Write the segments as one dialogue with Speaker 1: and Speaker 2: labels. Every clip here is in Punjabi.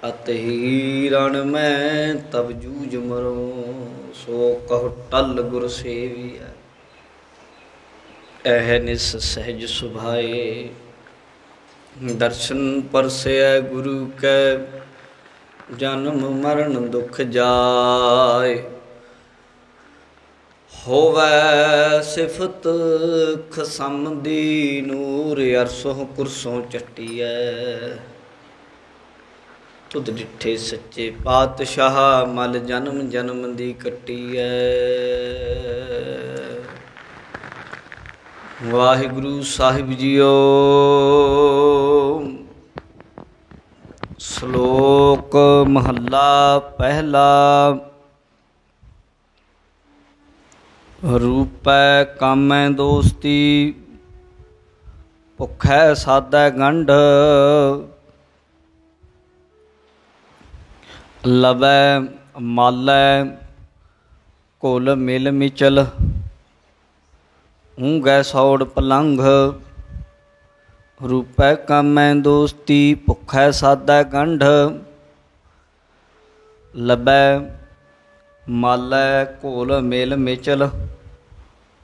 Speaker 1: अत ही रण में तब जूझ मरो, सो कहो टल गुर सेविया। अहनिस सहज सुभाए, दर्शन परसे गुरु के। जन्म मरण दुख जाय, होवै सिफत खसम दी। नूर अरसों कुरसों चट्टियै, तुद डिठे सच्चे पातशाह। मल जन्म जन्म दी कट्टियै। वाहिगुरु साहिब जीओ। श्लोक महला पहला। रूपै कामै दोस्ती, भुखै साधै गंढ। लवै मालै घुल मिल मिचल, ऊँगै सौड़ पलंघ। रूपै कामै दोस्ती, भुखै साधै गंढ। लवै मालै घोल मेल मिचल,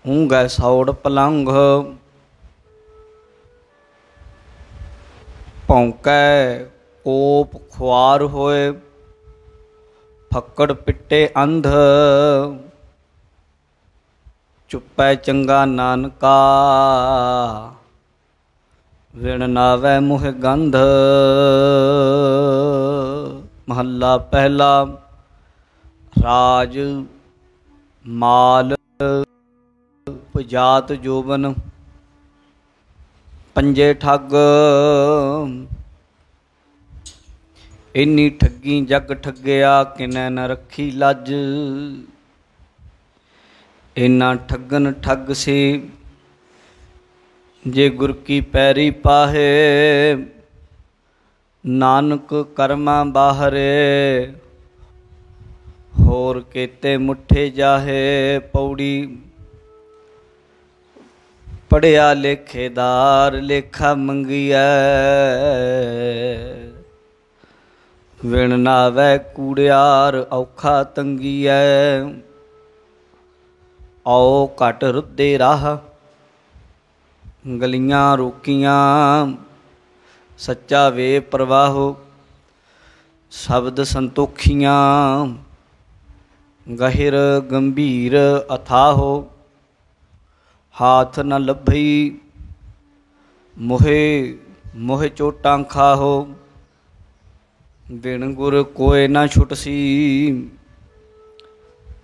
Speaker 1: ऊँगै सौड़ पलंघ। भौंकै कोप खुआर होए, फक्कड़ पिट्टे अंध। चुप्पै चंगा नानका, विण नावै मुह गंध। महला पहला। राज माल जात जोबन, पंजे ठग। इन्नी ठगी जग ठगया, किनै न रखी लज। इन्ना ठगन ठग से, जे गुर की पैरी पाहे। नानक कर्मा बाहरे, होर केते मुठे जाहे। पौड़ी पढ़िया लेखेदार, लेखा मंगिया। विण नावै कूड़ियार, औखा तंगिया। आओ घट रुदे राह, गलियां रोकियां। सच्चा वे प्रवाहो, शब्द संतोखियां। गहिर गंभीर अथाहो, हाथ न लभई। मोहे मोह चोटां खाहो, बिन गुर कोय न छुटसी।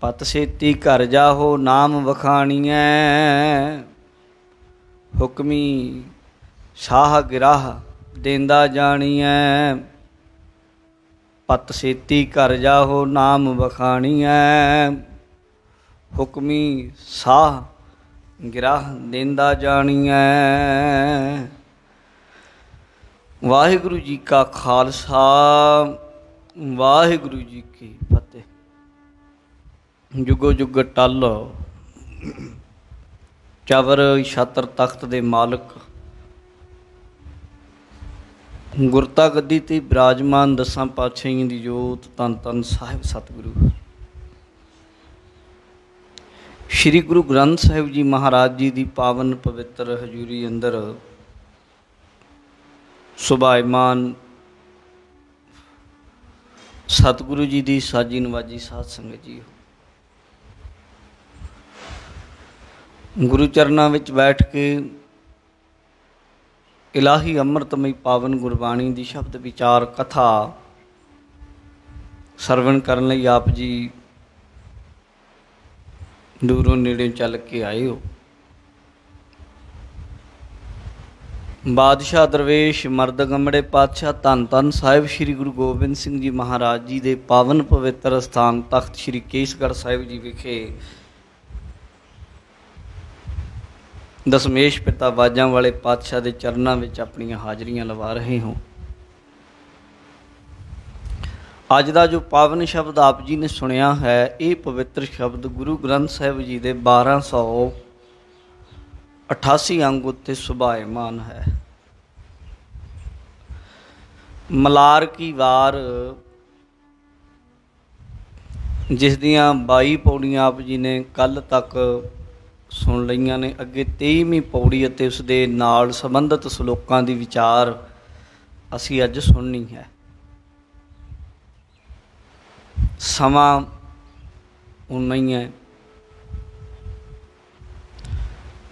Speaker 1: पत सेती घर जाहो, नाम वखाणिਐ। हुक्मी शाह गिराह, देंदा जाणिਐ। पत सेती घर जाहो, नाम वखाणिਐ। हुक्मी शाह गिराह, देंदा जाणिਐ। वाहिगुरु जी का खालसा, वाहिगुरु जी की फतेह। जुगो जुग टल चवर छातर तख्त दे मालक, गुरता गद्दी ते विराजमान दसां पातशाहियों दी जोत। धन धन साहिब सतगुरु श्री गुरु ग्रंथ साहिब जी महाराज जी की पावन पवित्र हजूरी अंदर सुभाईमान सतगुरु जी की साजी नवाजी साध संगत जी। गुरु चरनां विच बैठ के इलाही अमृतमई पावन गुरबाणी की शब्द विचार कथा सरवण करन लई आप जी दूरों नेड़े चल के आए हो। बादशाह दरवेश मर्द गमड़े पातशाह धन धन साहिब श्री गुरु गोबिंद सिंह जी महाराज जी के पावन पवित्र स्थान तख्त श्री केसगढ़ साहिब जी विखे दसमेश पिता बाजां वाले पातशाह के चरणों में अपनी हाजरियां लवा रहे हो। अज का जो पावन शब्द आप जी ने सुनिया है, ये पवित्र शब्द गुरु ग्रंथ साहिब जी के 1288 अंग उत्ते सुभायमान है। ਮਲਾਰ ਕੀ ਵਾਰ ਜਿਸ ਦੀਆਂ 22 ਪੌੜੀਆਂ ਆਪ ਜੀ ਨੇ ਕੱਲ੍ਹ ਤੱਕ ਸੁਣ ਲਈਆਂ ਨੇ। ਅੱਗੇ 23ਵੀਂ ਪੌੜੀ ਅਤੇ ਉਸ ਦੇ ਨਾਲ ਸੰਬੰਧਿਤ ਸਲੋਕਾਂ ਦੀ ਵਿਚਾਰ ਅਸੀਂ ਅੱਜ ਸੁਣਨੀ ਹੈ। ਸਮਾਂ ਉਨਾ ਹੀ ਹੈ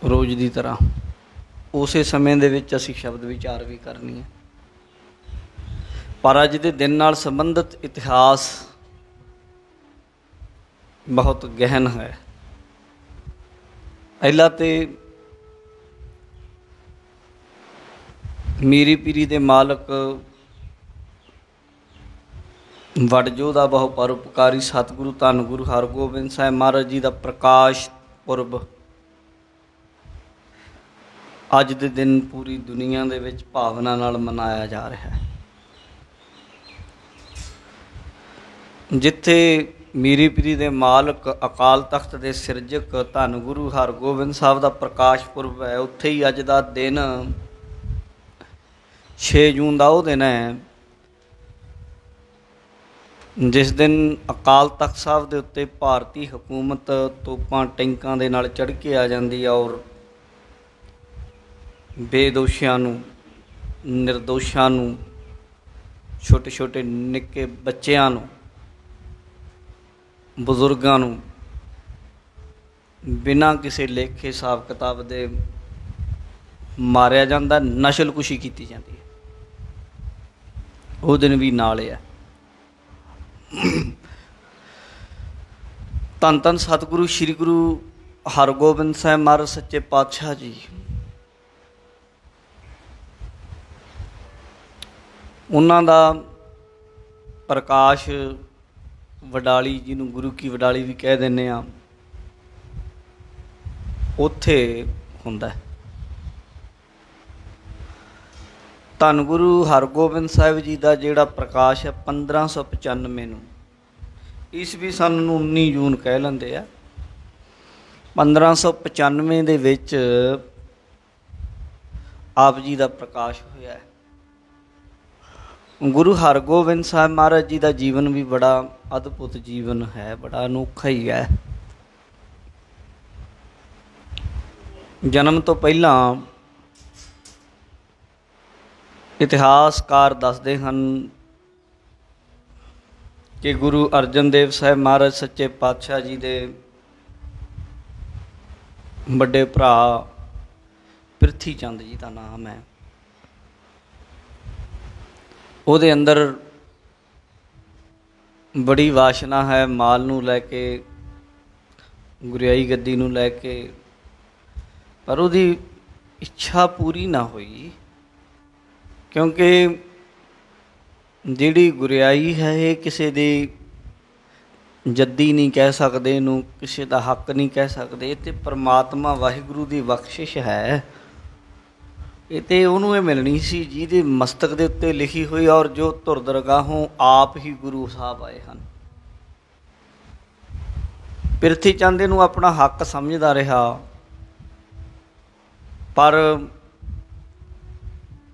Speaker 1: ਰੋਜ਼ ਦੀ ਤਰ੍ਹਾਂ, ਉਸੇ ਸਮੇਂ ਦੇ ਵਿੱਚ ਅਸੀਂ ਸ਼ਬਦ ਵਿਚਾਰ ਵੀ ਕਰਨੀ ਹੈ। ਪਰ ਅੱਜ ਦੇ ਦਿਨ ਨਾਲ ਸੰਬੰਧਿਤ ਇਤਿਹਾਸ ਬਹੁਤ ਗਹਿਨ ਹੈ। ਪਹਿਲਾਂ ਤੇ ਮੀਰੀ ਪੀਰੀ ਦੇ ਮਾਲਕ ਵਡਜੋਧਾ ਬਹੁ ਪਰਉਪਕਾਰੀ ਸਤਿਗੁਰੂ ਧੰਨ ਗੁਰੂ ਹਰਗੋਬਿੰਦ ਸਾਹਿਬ ਮਹਾਰਾਜ ਜੀ ਦਾ ਪ੍ਰਕਾਸ਼ ਪੁਰਬ ਅੱਜ ਦੇ ਦਿਨ ਪੂਰੀ ਦੁਨੀਆ ਦੇ ਵਿੱਚ ਭਾਵਨਾ ਨਾਲ ਮਨਾਇਆ ਜਾ ਰਿਹਾ ਹੈ। ਜਿੱਥੇ ਮੀਰੀ ਪੀਰੀ ਦੇ ਮਾਲਕ ਅਕਾਲ ਤਖਤ ਦੇ ਸਿਰਜਕ ਧੰਨ ਗੁਰੂ ਹਰਗੋਬਿੰਦ ਸਾਹਿਬ ਦਾ ਪ੍ਰਕਾਸ਼ ਪੁਰਬ ਹੈ, ਉੱਥੇ ਹੀ ਅੱਜ ਦਾ ਦਿਨ 6 ਜੂਨ ਦਾ ਉਹ ਦਿਨ ਹੈ ਜਿਸ ਦਿਨ ਅਕਾਲ ਤਖਤ ਸਾਹਿਬ ਦੇ ਉੱਤੇ ਭਾਰਤੀ ਹਕੂਮਤ ਤੋਪਾਂ ਟੈਂਕਾਂ ਦੇ ਨਾਲ ਚੜ੍ਹ ਕੇ ਆ ਜਾਂਦੀ ਹੈ ਔਰ ਬੇਦੋਸ਼ੀਆਂ ਨੂੰ, ਨਿਰਦੋਸ਼ਾਂ ਨੂੰ, ਛੋਟੇ ਛੋਟੇ ਨਿੱਕੇ ਬੱਚਿਆਂ ਨੂੰ, ਬਜ਼ੁਰਗਾਂ ਨੂੰ ਬਿਨਾਂ ਕਿਸੇ ਲੇਖੇ ਹਿਸਾਬ ਕਿਤਾਬ ਦੇ ਮਾਰਿਆ ਜਾਂਦਾ, ਨਸਲਕੁਸ਼ੀ ਕੀਤੀ ਜਾਂਦੀ ਹੈ। ਉਹ ਦਿਨ ਵੀ ਨਾਲ ਹੈ। ਧੰਨ ਧੰਨ ਸਤਿਗੁਰੂ ਸ਼੍ਰੀ ਗੁਰੂ ਹਰਗੋਬਿੰਦ ਸਾਹਿਬ ਮਹਾਰਾਜ ਸੱਚੇ ਪਾਤਸ਼ਾਹ ਜੀ, ਉਹਨਾਂ ਦਾ ਪ੍ਰਕਾਸ਼ ਵਡਾਲੀ, ਜਿਹਨੂੰ ਗੁਰੂ ਕੀ ਵਡਾਲੀ ਵੀ ਕਹਿ ਦਿੰਦੇ ਹਾਂ, ਉੱਥੇ ਹੁੰਦਾ। ਧੰਨ ਗੁਰੂ ਹਰਗੋਬਿੰਦ ਸਾਹਿਬ ਜੀ ਦਾ ਜਿਹੜਾ ਪ੍ਰਕਾਸ਼ ਹੈ 1595 ਨੂੰ, ਈਸਵੀ ਸਨ ਨੂੰ 19 ਜੂਨ ਕਹਿ ਲੈਂਦੇ ਆ। 1595 ਦੇ ਵਿੱਚ ਆਪ ਜੀ ਦਾ ਪ੍ਰਕਾਸ਼ ਹੋਇਆ ਹੈ। ਗੁਰੂ ਹਰਗੋਬਿੰਦ ਸਾਹਿਬ ਮਹਾਰਾਜ ਜੀ ਦਾ ਜੀਵਨ ਵੀ ਬੜਾ ਅਦਭੁਤ ਜੀਵਨ ਹੈ, ਬੜਾ ਅਨੋਖਾ ਹੀ ਹੈ। ਜਨਮ ਤੋਂ ਪਹਿਲਾਂ ਇਤਿਹਾਸਕਾਰ ਦੱਸਦੇ ਹਨ ਕਿ ਗੁਰੂ ਅਰਜਨ ਦੇਵ ਸਾਹਿਬ ਮਹਾਰਾਜ ਸੱਚੇ ਪਾਤਸ਼ਾਹ ਜੀ ਦੇ ਵੱਡੇ ਭਰਾ ਪ੍ਰਿਥੀ ਚੰਦ ਜੀ ਦਾ ਨਾਮ ਹੈ, ਉਹਦੇ ਅੰਦਰ ਬੜੀ ਵਾਸ਼ਨਾ ਹੈ ਮਾਲ ਨੂੰ ਲੈ ਕੇ, ਗੁਰਿਆਈ ਗੱਦੀ ਨੂੰ ਲੈ ਕੇ, ਪਰ ਉਹਦੀ ਇੱਛਾ ਪੂਰੀ ਨਾ ਹੋਈ ਕਿਉਂਕਿ ਜਿਹੜੀ ਗੁਰਿਆਈ ਹੈ ਇਹ ਕਿਸੇ ਦੀ ਜੱਦੀ ਨਹੀਂ ਕਹਿ ਸਕਦੇ, ਇਹਨੂੰ ਕਿਸੇ ਦਾ ਹੱਕ ਨਹੀਂ ਕਹਿ ਸਕਦੇ। ਇਹ ਤਾਂ ਪਰਮਾਤਮਾ ਵਾਹਿਗੁਰੂ ਦੀ ਬਖਸ਼ਿਸ਼ ਹੈ। ਇਹ ਤਾਂ ਉਹਨੂੰ ਇਹ ਮਿਲਣੀ ਸੀ ਜਿਹਦੇ ਮਸਤਕ ਦੇ ਉੱਤੇ ਲਿਖੀ ਹੋਈ, ਔਰ ਜੋ ਧੁਰ ਦਰਗਾਹੋਂ ਆਪ ਹੀ ਗੁਰੂ ਸਾਹਿਬ ਆਏ ਹਨ। ਪ੍ਰਿਥੀ ਚੰਦ ਨੂੰ ਆਪਣਾ ਹੱਕ ਸਮਝਦਾ ਰਿਹਾ, ਪਰ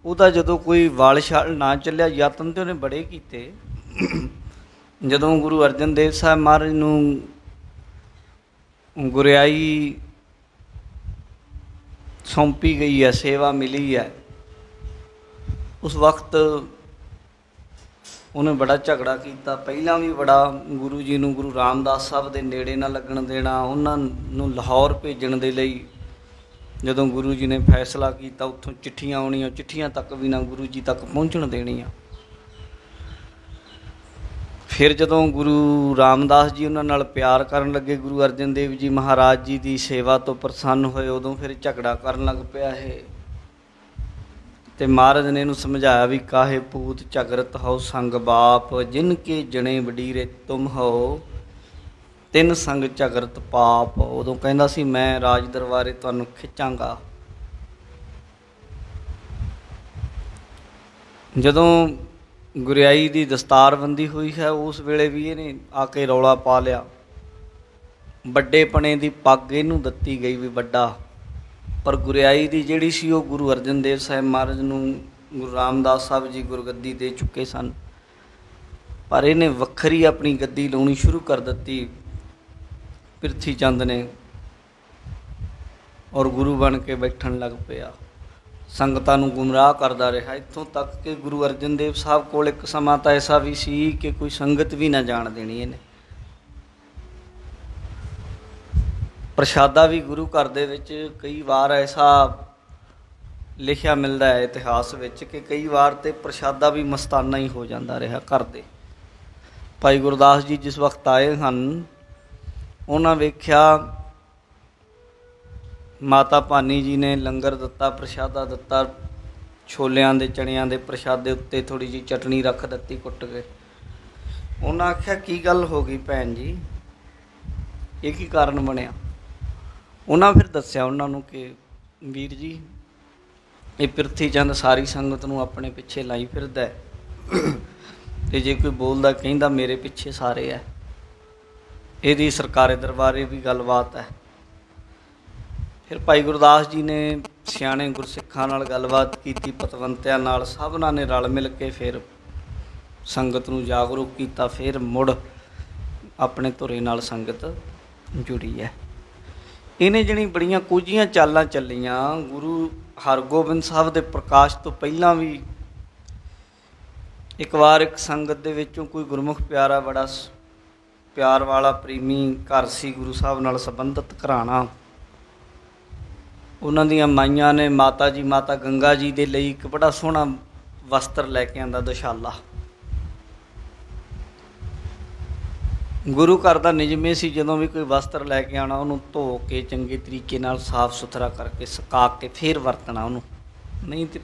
Speaker 1: ਉਹਦਾ ਜਦੋਂ ਕੋਈ ਵਲ ਛਲ ਨਾ ਚੱਲਿਆ, ਯਤਨ ਤਾਂ ਉਹਨੇ ਬੜੇ ਕੀਤੇ। ਜਦੋਂ ਗੁਰੂ ਅਰਜਨ ਦੇਵ ਸਾਹਿਬ ਮਹਾਰਾਜ ਨੂੰ ਗੁਰਿਆਈ ਸੌਂਪੀ ਗਈ ਹੈ, ਸੇਵਾ ਮਿਲੀ ਹੈ, ਉਸ ਵਕਤ ਉਹਨੇ ਬੜਾ ਝਗੜਾ ਕੀਤਾ। ਪਹਿਲਾਂ ਵੀ ਬੜਾ ਗੁਰੂ ਜੀ ਨੂੰ ਗੁਰੂ ਰਾਮਦਾਸ ਸਾਹਿਬ ਦੇ ਨੇੜੇ ਨਾ ਲੱਗਣ ਦੇਣਾ, ਉਹਨਾਂ ਨੂੰ ਲਾਹੌਰ ਭੇਜਣ ਦੇ ਲਈ ਜਦੋਂ ਗੁਰੂ ਜੀ ਨੇ ਫੈਸਲਾ ਕੀਤਾ, ਉੱਥੋਂ ਚਿੱਠੀਆਂ ਆਉਣੀਆਂ, ਚਿੱਠੀਆਂ ਤੱਕ ਵੀ ਨਾ ਗੁਰੂ ਜੀ ਤੱਕ ਪਹੁੰਚਣ ਦੇਣੀਆਂ। ਫਿਰ ਜਦੋਂ ਗੁਰੂ ਰਾਮਦਾਸ ਜੀ ਉਹਨਾਂ ਨਾਲ ਪਿਆਰ ਕਰਨ ਲੱਗੇ, ਗੁਰੂ ਅਰਜਨ ਦੇਵ ਜੀ ਮਹਾਰਾਜ ਜੀ ਦੀ ਸੇਵਾ ਤੋਂ ਪ੍ਰਸੰਨ ਹੋਏ, ਉਦੋਂ ਫਿਰ ਝਗੜਾ ਕਰਨ ਲੱਗ ਪਿਆ ਇਹ। ਅਤੇ ਮਹਾਰਾਜ ਨੇ ਇਹਨੂੰ ਸਮਝਾਇਆ ਵੀ ਕਾਹੇ ਪੂਤ ਝਗਰਤ ਹੋ ਸੰਗ ਬਾਪ, ਜਿਨ ਕੇ ਜਣੇ ਵਡੀਰੇ ਤੁਮ ਹੋ, ਤਿੰਨ ਸੰਗ ਝਗਰਤ ਪਾਪ। ਉਦੋਂ ਕਹਿੰਦਾ ਸੀ ਮੈਂ ਰਾਜ ਦਰਬਾਰੇ ਤੁਹਾਨੂੰ ਖਿੱਚਾਂਗਾ। ਜਦੋਂ ਗੁਰਿਆਈ ਦੀ ਦਸਤਾਰਬੰਦੀ ਹੋਈ ਹੈ, ਉਸ ਵੇਲੇ ਵੀ ਇਹਨੇ ਆ ਕੇ ਰੌਲਾ ਪਾ ਲਿਆ। ਵੱਡੇ ਪਣੇ ਦੀ ਪੱਗ ਇਹਨੂੰ ਦਿੱਤੀ ਗਈ ਵੀ ਵੱਡਾ, ਪਰ ਗੁਰਿਆਈ ਦੀ ਜਿਹੜੀ ਸੀ ਉਹ ਗੁਰੂ ਅਰਜਨ ਦੇਵ ਸਾਹਿਬ ਮਹਾਰਾਜ ਨੂੰ गुरु रामदास साहब जी गुरगद्दी दे चुके सन, पर इन्हें वक्री अपनी गद्दी लाउणी शुरू कर दी पिरथी चंद ने, और गुरु बन के बैठन लग पिया, संगतां नूं गुमराह करदा रहा। इत्थों तक कि गुरु अर्जन देव साहब कोल एक समा तां ऐसा भी सी कि कोई संगत भी ना जाण देनी इन्हें। प्रशादा भी गुरु घर दे विच कई वार ऐसा लिखिया मिलता है इतिहास विच कि कई वार तो प्रशादा भी मस्ताना ही हो जाता रहा घर दे। भाई गुरदास जी जिस वक्त आए हैं उन्होंने वेख्या माता भानी जी ने लंगर दिता, प्रशादा दिता, छोलियां दे चणियां दे प्रशादे उत्ते थोड़ी जी चटनी रख दी कुट के। उन्हें आख्या की गल हो गई भैन जी, ये की कारण बनया। उन्हें फिर दस्या उन्होंने कि वीर जी ये पिरथी चंद सारी संगत नूं अपने पिछे लाई फिरदा है, ते जे कोई बोलदा कहिंदा मेरे पिछे सारे है। इहदी सरकारे दरबारे भी गलबात है। फिर भाई गुरदास जी ने सियाणे गुरसिखां नाल गलबात कीती, पतवंतियां नाल, सबना ने रल मिल के फिर संगत नूं जागरूक कीता। फिर मुड़ अपने धुरे नाल संगत जुड़ी है। इन्हें जणी बड़ियां कुझियां चालां चलियां। गुरु हरगोबिंद साहब दे प्रकाश तो पहलां भी एक बार एक संगत दे विचों कोई गुरमुख प्यारा बड़ा प्यार वाला प्रेमी घर सी, गुरु साहब नाल संबंधित घराना। उन्हां दियां माईयां ने माता जी माता गंगा जी दे लई एक बड़ा सोहना वस्त्र लैके आंदा दुशाला। गुरु घर का निजम सी जदों भी कोई वस्त्र लैके आना उन्होंने धो के चंगे तरीके नाल साफ सुथरा करके सुका के फिर वरतना उन्होंने, नहीं तो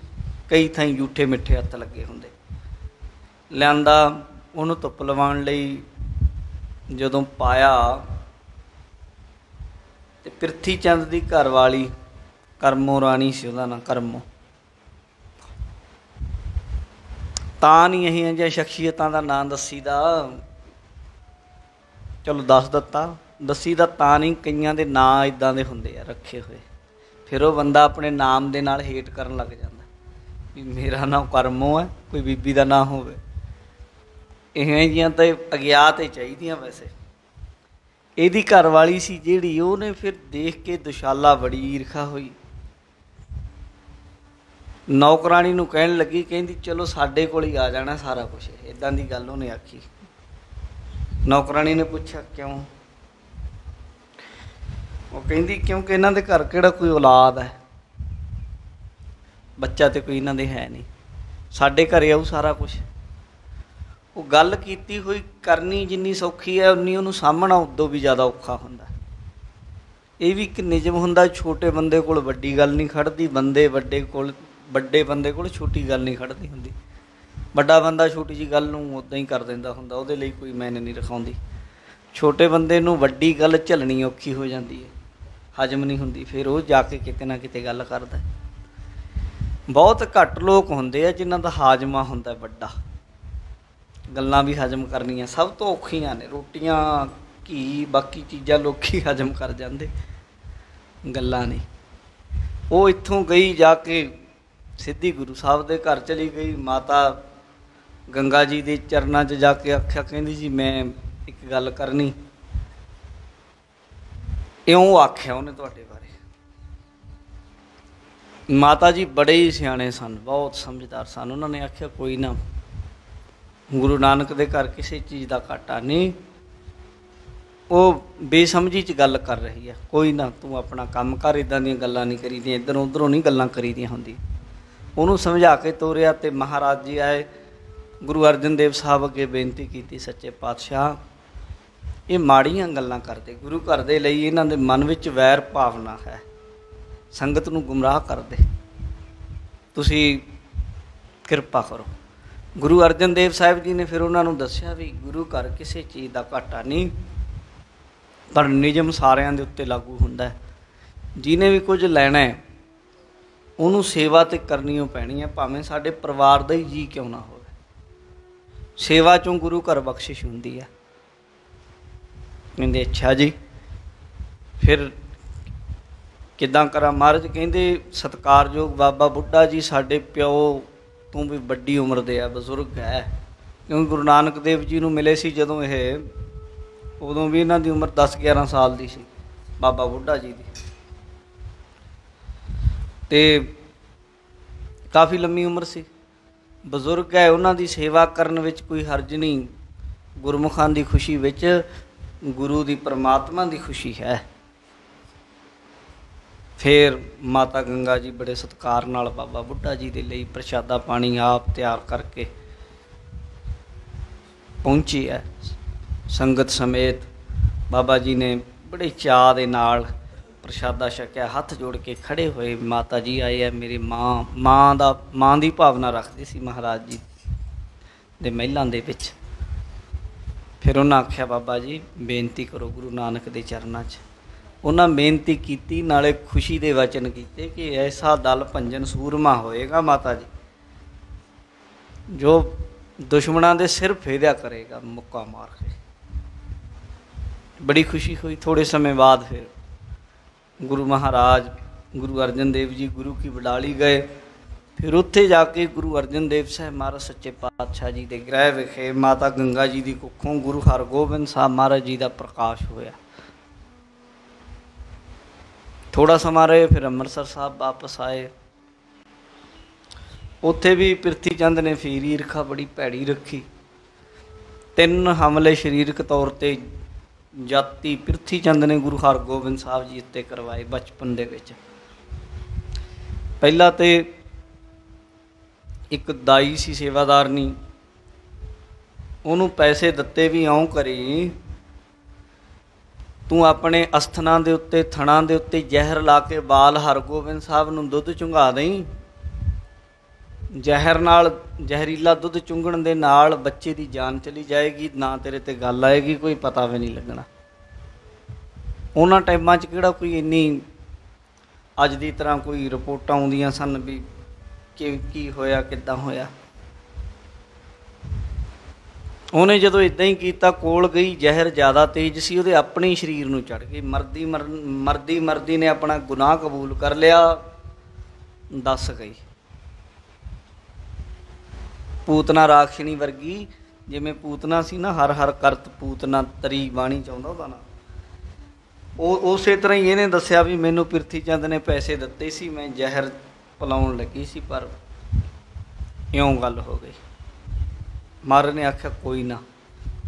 Speaker 1: कई थाई जूठे मिठे हत्थ लगे होंदे। लिआंदा उन्होंने धुप लवाउण लई जदों पाया ते पिरथी चंद की घर वाली करमो राणी सी, उहदा नाम करमो। तां नहीं इहियां जिहियां शख्सियतां दा नाम दसीदा, चलो दस दिता, दसी दा तां नहीं, कईयां दे नाम इदां दे हुंदे आ रखे हुए। फिर वो बंदा अपने नाम दे नाल हेट करन लग जांदा भी मेरा नाम करमो है, कोई बीबी दा नाम होवे। इहियां जिहियां तां अगियात ही चाहीदियां। वैसे इहदी घर वाली सी जिहड़ी, ਉਹਨੇ फिर देख के दुशाला बड़ी ईर्खा हुई। नौकरानी नूं कहण लगी, कहंदी चलो साडे कोल ही आ जाना सारा कुछ, इदां दी गल ਉਹਨੇ आखी। नौकरानी ने पूछा क्यों? वो कहती क्योंकि इन्हां दे घर किहड़ा कोई औलाद है, बच्चा तो कोई इन्हां दे है नहीं, साडे घरे आऊ सारा कुछ। वो गल कीती हुई करनी जिन्नी सौखी है उन्नी उहनूं सामभणा उदों भी ज़्यादा औखा हुंदा। ये भी एक निजम हुंदा, छोटे बंदे कोल वड्डी गल नहीं खड़दी, बंदे वड्डे बंदे कोल छोटी गल नहीं खड़दी हुंदी। बड़ा बंदा छोटी जी गल नूं उदां ही कर दिंदा हुंदा, उहदे लई कोई मैन नहीं रखाउंदी। छोटे बंदे नूं वड्डी गल झलनी औखी हो जाती है, हजम नहीं हुंदी, फिर वो जाके किते ना किते गल करदा। बहुत घट लोग हुंदे आ जिन्हां दा हाजमा हुंदा वड्डा, गल्लां भी हजम करनियां सब तो औखियां ने। रोटियां घी बाकी चीज़ां लोग ही हजम कर जांदे, गल्लां नहीं। वो इत्थों गई जाके सीधी गुरु साहब दे घर चली गई। माता गंगा जी के चरणों च जाके आख्या, कहंदी जी मैं एक गल करनी। इउं आख्या उन्हें तुहाडे बारे। माता जी बड़े ही सियाणे सन, बहुत समझदार सन। उन्होंने आख्या कोई ना, गुरु नानक दे घर किसी चीज़ का घाटा नहीं, वो बेसमझी च गल कर रही है, कोई ना तू अपना काम कर, इदां दी गल्लां नहीं करी दी, इधरों उधरों नहीं गल्लां करी दी होंदी। उन्होंने समझा के तोरिया तो महाराज जी आए, गुरु अर्जन देव साहब अगे बेनती की, सच्चे पातशाह ये माड़ियां गल्लां करते, गुरु घर दे लई इन्हां दे मन विच वैर भावना है, संगत नूं गुमराह करदे, तुसीं किरपा करो। गुरु अर्जन देव साहब जी ने फिर उन्होंने दस्या भी गुरु घर किसी चीज़ का घाटा नहीं, पर निजम सारिਆਂ ਦੇ उत्ते लागू हुंदा है। जिन्हें भी कुछ लैना है उन्होंने सेवा तो करनी पैनी है, भावें साडे परिवार का ही जी क्यों ना हो। सेवा चों गुरु घर बख्शिश हुंदी है। कहंदे अच्छा जी फिर किदां करा महाराज? कहंदे सत्कारयोग बाबा बुढ़ा जी साडे प्यो ਤੋਂ ਵੀ ਵੱਡੀ ਉਮਰ ਦੇ ਆ, ਬਜ਼ੁਰਗ ਹੈ। ਕਿਉਂਕਿ ਗੁਰੂ ਨਾਨਕ ਦੇਵ ਜੀ ਨੂੰ ਮਿਲੇ ਸੀ ਜਦੋਂ ਇਹ, ਉਦੋਂ ਵੀ ਇਹਨਾਂ ਦੀ ਉਮਰ 10-11 ਸਾਲ ਦੀ ਸੀ, ਬਾਬਾ ਬੁੱਢਾ ਜੀ ਦੀ। ਅਤੇ ਕਾਫੀ ਲੰਮੀ ਉਮਰ ਸੀ, ਬਜ਼ੁਰਗ ਹੈ, ਉਹਨਾਂ ਦੀ ਸੇਵਾ ਕਰਨ ਵਿੱਚ ਕੋਈ ਹਰਜ ਨਹੀਂ। ਗੁਰਮੁਖਾਂ ਦੀ ਖੁਸ਼ੀ ਵਿੱਚ ਗੁਰੂ ਦੀ ਪਰਮਾਤਮਾ ਦੀ ਖੁਸ਼ੀ ਹੈ। ਫਿਰ ਮਾਤਾ ਗੰਗਾ ਜੀ ਬੜੇ ਸਤਿਕਾਰ ਨਾਲ ਬਾਬਾ ਬੁੱਢਾ ਜੀ ਦੇ ਲਈ ਪ੍ਰਸ਼ਾਦਾ ਪਾਣੀ ਆਪ ਤਿਆਰ ਕਰਕੇ ਪਹੁੰਚੀ ਹੈ ਸੰਗਤ ਸਮੇਤ। ਬਾਬਾ ਜੀ ਨੇ ਬੜੇ ਚਾਅ ਦੇ ਨਾਲ ਪ੍ਰਸ਼ਾਦਾ ਛਕਿਆ, ਹੱਥ ਜੋੜ ਕੇ ਖੜ੍ਹੇ ਹੋਏ। ਮਾਤਾ ਜੀ ਆਏ ਹੈ, ਮੇਰੇ ਮਾਂ ਦੀ ਭਾਵਨਾ ਰੱਖਦੇ ਸੀ ਮਹਾਰਾਜ ਜੀ ਦੇ ਮਹਿਲਾਂ ਦੇ ਵਿੱਚ। ਫਿਰ ਉਹਨਾਂ ਆਖਿਆ, ਬਾਬਾ ਜੀ ਬੇਨਤੀ ਕਰੋ ਗੁਰੂ ਨਾਨਕ ਦੇ ਚਰਨਾਂ 'ਚ। ਉਹਨਾਂ ਬੇਨਤੀ ਕੀਤੀ, ਨਾਲੇ ਖੁਸ਼ੀ ਦੇ ਵਚਨ ਕੀਤੇ ਕਿ ਐਸਾ ਦਲ ਭੰਜਨ ਸੂਰਮਾ ਹੋਏਗਾ ਮਾਤਾ ਜੀ, ਜੋ ਦੁਸ਼ਮਣਾਂ ਦੇ ਸਿਰ ਫੇਰਿਆ ਕਰੇਗਾ ਮੁੱਕਾ ਮਾਰ ਕੇ। ਬੜੀ ਖੁਸ਼ੀ ਹੋਈ। ਥੋੜ੍ਹੇ ਸਮੇਂ ਬਾਅਦ ਫਿਰ ਗੁਰੂ ਮਹਾਰਾਜ ਗੁਰੂ ਅਰਜਨ ਦੇਵ ਜੀ ਗੁਰੂ ਕੀ ਬਡਾਲੀ ਗਏ। ਫਿਰ ਉੱਥੇ ਜਾ ਕੇ ਗੁਰੂ ਅਰਜਨ ਦੇਵ ਸਾਹਿਬ ਮਹਾਰਾਜ ਸੱਚੇ ਪਾਤਸ਼ਾਹ ਜੀ ਦੇ ਗ੍ਰਹਿ ਵਿਖੇ ਮਾਤਾ ਗੰਗਾ ਜੀ ਦੀ ਕੁੱਖੋਂ ਗੁਰੂ ਹਰਗੋਬਿੰਦ ਸਾਹਿਬ ਮਹਾਰਾਜ ਜੀ ਦਾ ਪ੍ਰਕਾਸ਼ ਹੋਇਆ। ਥੋੜ੍ਹਾ ਸਮਾਂ ਰਹੇ, ਫਿਰ ਅੰਮ੍ਰਿਤਸਰ ਸਾਹਿਬ ਵਾਪਸ ਆਏ। ਉੱਥੇ ਵੀ ਪ੍ਰਿਥੀ ਚੰਦ ਨੇ ਫੇਰੀ ਈਰਖਾ ਬੜੀ ਭੈੜੀ ਰੱਖੀ। 3 ਹਮਲੇ ਸਰੀਰਕ ਤੌਰ 'ਤੇ ਜਾਤੀ ਪ੍ਰਿਥੀ ਚੰਦ ਨੇ ਗੁਰੂ ਹਰਗੋਬਿੰਦ ਸਾਹਿਬ ਜੀ ਉੱਤੇ ਕਰਵਾਏ ਬਚਪਨ ਦੇ ਵਿੱਚ। ਪਹਿਲਾਂ ਤਾਂ ਇੱਕ ਦਾਈ ਸੀ ਸੇਵਾਦਾਰਨੀ, ਉਹਨੂੰ ਪੈਸੇ ਦਿੱਤੇ ਵੀ ਇਉਂ ਕਰੀ, ਤੂੰ ਆਪਣੇ ਅਸਥਾਨਾਂ ਦੇ ਉੱਤੇ ਥਣਾਂ ਦੇ ਉੱਤੇ ਜ਼ਹਿਰ ਲਾ ਕੇ ਬਾਲ ਹਰਗੋਬਿੰਦ ਸਾਹਿਬ ਨੂੰ ਦੁੱਧ ਚੁੰਘਾ ਦੇਈਂ। ਜ਼ਹਿਰ ਨਾਲ, ਜ਼ਹਿਰੀਲਾ ਦੁੱਧ ਚੁੰਘਣ ਦੇ ਨਾਲ ਬੱਚੇ ਦੀ ਜਾਨ ਚਲੀ ਜਾਏਗੀ, ਨਾ ਤੇਰੇ 'ਤੇ ਗੱਲ ਆਏਗੀ, ਕੋਈ ਪਤਾ ਵੀ ਨਹੀਂ ਲੱਗਣਾ। ਉਹਨਾਂ ਟਾਈਮਾਂ 'ਚ ਕਿਹੜਾ ਕੋਈ ਇੰਨੀ ਅੱਜ ਦੀ ਤਰ੍ਹਾਂ ਕੋਈ ਰਿਪੋਰਟਾਂ ਆਉਂਦੀਆਂ ਸਨ ਵੀ ਕੀ ਹੋਇਆ, ਕਿੱਦਾਂ ਹੋਇਆ। ਉਹਨੇ ਜਦੋਂ ਇੱਦਾਂ ਹੀ ਕੀਤਾ, ਕੋਲ ਗਈ, ਜ਼ਹਿਰ ਜ਼ਿਆਦਾ ਤੇਜ਼ ਸੀ, ਉਹਦੇ ਆਪਣੇ ਹੀ ਸਰੀਰ ਨੂੰ ਚੜ੍ਹ ਗਈ। ਮਰਦੀ ਨੇ ਆਪਣਾ ਗੁਨਾਹ ਕਬੂਲ ਕਰ ਲਿਆ, ਦੱਸ ਗਈ। ਪੂਤਨਾ ਰਾਖਸ਼ਣੀ ਵਰਗੀ, ਜਿਵੇਂ ਪੂਤਨਾ ਸੀ ਨਾ, ਹਰ ਹਰ ਕਰਤ ਪੂਤਨਾ ਤਰੀ ਬਾਣੀ ਚਾਹੁੰਦਾ ਉਹਦਾ ਨਾ, ਉਹ ਉਸੇ ਤਰ੍ਹਾਂ ਹੀ ਇਹਨੇ ਦੱਸਿਆ ਵੀ ਮੈਨੂੰ ਪ੍ਰਿਥੀ ਚੰਦ ਨੇ ਪੈਸੇ ਦਿੱਤੇ ਸੀ, ਮੈਂ ਜ਼ਹਿਰ ਪਿਲਾਉਣ ਲੱਗੀ ਸੀ, ਪਰ ਇਉਂ ਗੱਲ ਹੋ ਗਈ। ਮਹਾਰਾਜ ਨੇ ਆਖਿਆ, ਕੋਈ ਨਾ,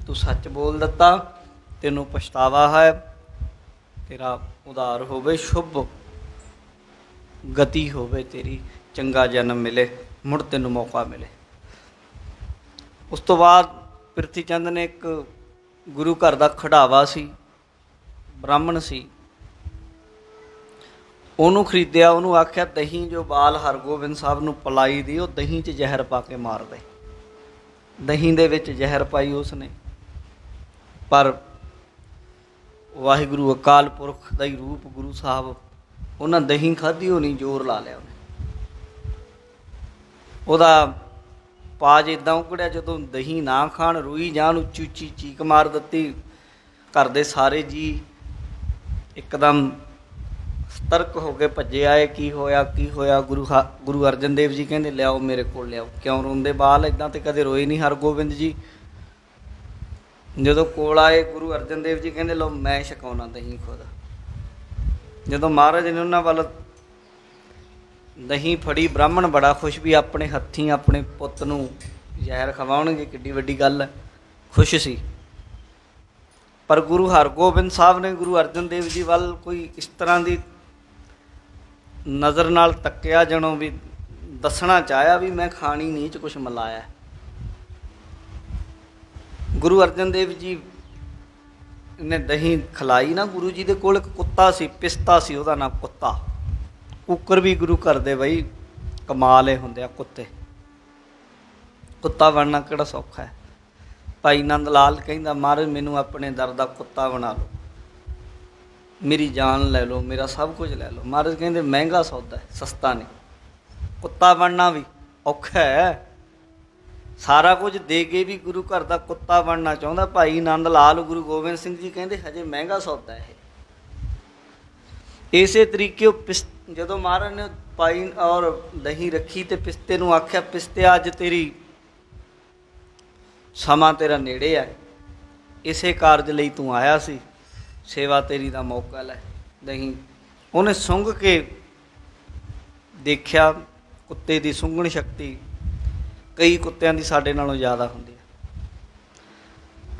Speaker 1: ਤੂੰ ਸੱਚ ਬੋਲ ਦਿੱਤਾ, ਤੈਨੂੰ ਪਛਤਾਵਾ ਹੈ, ਤੇਰਾ ਉਧਾਰ ਹੋਵੇ, ਸ਼ੁਭ ਗਤੀ ਹੋਵੇ ਤੇਰੀ, ਚੰਗਾ ਜਨਮ ਮਿਲੇ, ਮੁੜ ਤੈਨੂੰ ਮੌਕਾ ਮਿਲੇ। ਉਸ ਤੋਂ ਬਾਅਦ ਪ੍ਰਿਥੀ ਚੰਦ ਨੇ ਇੱਕ ਗੁਰੂ ਘਰ ਦਾ ਖਿਡਾਵਾ ਸੀ, ਬ੍ਰਾਹਮਣ ਸੀ, ਉਹਨੂੰ ਖਰੀਦਿਆ। ਉਹਨੂੰ ਆਖਿਆ, ਦਹੀਂ ਜੋ ਬਾਲ ਹਰਗੋਬਿੰਦ ਸਾਹਿਬ ਨੂੰ ਪਿਲਾਈ ਦੀ, ਉਹ ਦਹੀਂ 'ਚ ਜ਼ਹਿਰ ਪਾ ਕੇ ਮਾਰ ਦੇ। ਦਹੀਂ ਦੇ ਵਿੱਚ ਜ਼ਹਿਰ ਪਾਈ ਉਸਨੇ, ਪਰ ਵਾਹਿਗੁਰੂ ਅਕਾਲ ਪੁਰਖ ਦਾ ਹੀ ਰੂਪ ਗੁਰੂ ਸਾਹਿਬ, ਉਹਨਾਂ ਦਹੀਂ ਖਾਧੀ ਹੋਣੀ, ਜ਼ੋਰ ਲਾ ਲਿਆ ਉਹਨੇ। ਉਹਦਾ ਪਾਜ ਇੱਦਾਂ ਉਗੜਿਆ, ਜਦੋਂ ਦਹੀਂ ਨਾ ਖਾਣ, ਰੋਈ ਜਾਣ, ਉੱਚੀ ਉੱਚੀ ਚੀਕ ਮਾਰ ਦਿੱਤੀ। ਘਰ ਦੇ ਸਾਰੇ ਜੀਅ ਇੱਕਦਮ ਸਤਰਕ ਹੋ ਕੇ ਭੱਜੇ ਆਏ। ਕੀ ਹੋਇਆ, ਕੀ ਹੋਇਆ? ਗੁਰੂ ਅਰਜਨ ਦੇਵ ਜੀ ਕਹਿੰਦੇ, ਲਿਆਓ ਮੇਰੇ ਕੋਲ ਲਿਆਓ। ਕਿਉਂ ਰੋਂਦੇ ਬਾਲ? ਇੱਦਾਂ ਤਾਂ ਕਦੇ ਰੋਏ ਨਹੀਂ ਹਰਗੋਬਿੰਦ ਜੀ। ਜਦੋਂ ਕੋਲ ਆਏ ਗੁਰੂ ਅਰਜਨ ਦੇਵ ਜੀ ਕਹਿੰਦੇ, ਲਓ ਮੈਂ ਛਕਾਉਣਾ ਦਹੀਂ ਖੁਦ। ਜਦੋਂ ਮਹਾਰਾਜ ਨੇ ਉਹਨਾਂ ਵੱਲ ਦਹੀਂ ਫੜੀ, ਬ੍ਰਾਹਮਣ ਬੜਾ ਖੁਸ਼ ਵੀ ਆਪਣੇ ਹੱਥੀਂ ਆਪਣੇ ਪੁੱਤ ਨੂੰ ਜ਼ਹਿਰ ਖਵਾਉਣਗੇ, ਕਿੱਡੀ ਵੱਡੀ ਗੱਲ ਹੈ, ਖੁਸ਼ ਸੀ। ਪਰ ਗੁਰੂ ਹਰਗੋਬਿੰਦ ਸਾਹਿਬ ਨੇ ਗੁਰੂ ਅਰਜਨ ਦੇਵ ਜੀ ਵੱਲ ਕੋਈ ਇਸ ਤਰ੍ਹਾਂ ਦੀ ਨਜ਼ਰ ਨਾਲ ਤੱਕਿਆ, ਜਣੋਂ ਵੀ ਦੱਸਣਾ ਚਾਹਿਆ ਵੀ ਮੈਂ ਖਾਣੀ ਨਹੀਂ, 'ਚ ਕੁਛ ਮਿਲਾਇਆ। ਗੁਰੂ ਅਰਜਨ ਦੇਵ ਜੀ ਨੇ ਦਹੀਂ ਖਿਲਾਈ ਨਾ। ਗੁਰੂ ਜੀ ਦੇ ਕੋਲ ਇੱਕ ਕੁੱਤਾ ਸੀ, ਪਿਸਤਾ ਸੀ ਉਹਦਾ ਨਾਂ, ਕੁੱਤਾ। ਕੁੱਕਰ ਵੀ ਗੁਰੂ ਘਰ ਦੇ ਬਈ ਕਮਾਲ ਹੀ ਹੁੰਦੇ ਆ ਕੁੱਤੇ। ਕੁੱਤਾ ਬਣਨਾ ਕਿਹੜਾ ਸੌਖਾ ਹੈ। ਭਾਈ ਨੰਦ ਲਾਲ ਕਹਿੰਦਾ, ਮਹਾਰਾਜ ਮੈਨੂੰ ਆਪਣੇ ਦਰ ਦਾ ਕੁੱਤਾ ਬਣਾ ਲਓ, ਮੇਰੀ ਜਾਨ ਲੈ ਲਓ, ਮੇਰਾ ਸਭ ਕੁਝ ਲੈ ਲਓ। ਮਹਾਰਾਜ ਕਹਿੰਦੇ, ਮਹਿੰਗਾ ਸੌਦਾ ਹੈ, ਸਸਤਾ ਨਹੀਂ। ਕੁੱਤਾ ਬਣਨਾ ਵੀ ਔਖਾ ਹੈ, ਸਾਰਾ ਕੁਝ ਦੇ ਕੇ ਵੀ ਗੁਰੂ ਘਰ ਦਾ ਕੁੱਤਾ ਬਣਨਾ ਚਾਹੁੰਦਾ ਭਾਈ ਨੰਦ ਲਾਲ। ਗੁਰੂ ਗੋਬਿੰਦ ਸਿੰਘ ਜੀ ਕਹਿੰਦੇ, ਹਜੇ ਮਹਿੰਗਾ ਸੌਦਾ ਇਹ। ਇਸੇ ਤਰੀਕੇ ਉਹ ਜਦੋਂ ਮਹਾਰਾਜ ਨੇ पाई और दही रखी ते पिस्ते नूं आख्या, पिस्तिया अज तेरी समा तेरा नेड़े है, इसे कारज लई तू आया सी, सेवा तेरी दा मौका लै। दही उन्हें सुंघ के देखिया, कुत्ते की सुंघण शक्ति कई कुत्तियां दी साडे नालों ज़्यादा हुंदी है।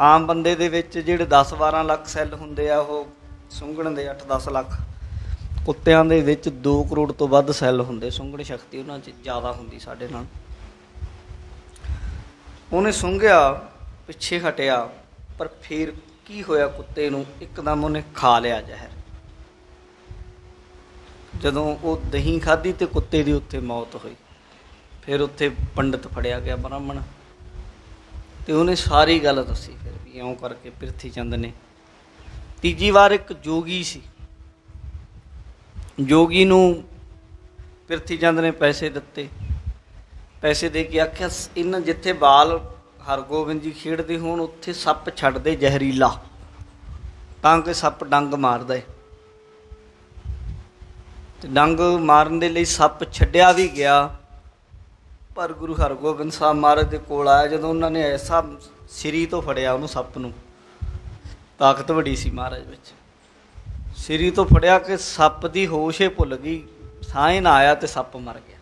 Speaker 1: आम बंदे दे विच जिहड़े 10-12 लख सैल हुंदे आ, ओह सुंघण दे 8-10 लख, कुत्तियां दे विच 2 करोड़ तो वध सैल हुंदे, सुंघण शक्ति उन्हां 'च ज़्यादा हुंदी साडे नाल। उन्हें सुंघिया, पिछे हटिया, पर फिर की होया, कुत्ते नूं एकदम उन्हें खा लिया जहर। जदों वो दही खाधी तो कुत्ते की उत्थे मौत हुई। फिर उत्थे पंडित फड़िया गया, ब्राह्मण, तो उन्हें सारी गल दसी। फिर भी इउं करके पिरथी चंद ने तीजी वार एक जोगी सी, जोगी नूं पिरथी चंद ने पैसे दिते। पैसे दे के आख्या, इन्हां जिथे बाल हरगोबिंद जी खेडते होण उत्थे सप छड्ड दे जहरीला, तां कि सप डंग मार दे। डंग मारन दे लई सप छड्डिया भी गया, पर गुरु हरगोबिंद साहब महाराज दे कोल आया जदों उन्होंने ऐसा सिरी तो फड़िया उन्होंने सप नूं, ताकत बड़ी सी महाराज विच, सिरी तो फड़िया कि सप की होश ही भुल गई, साह ही ना आया तो सप मर गया।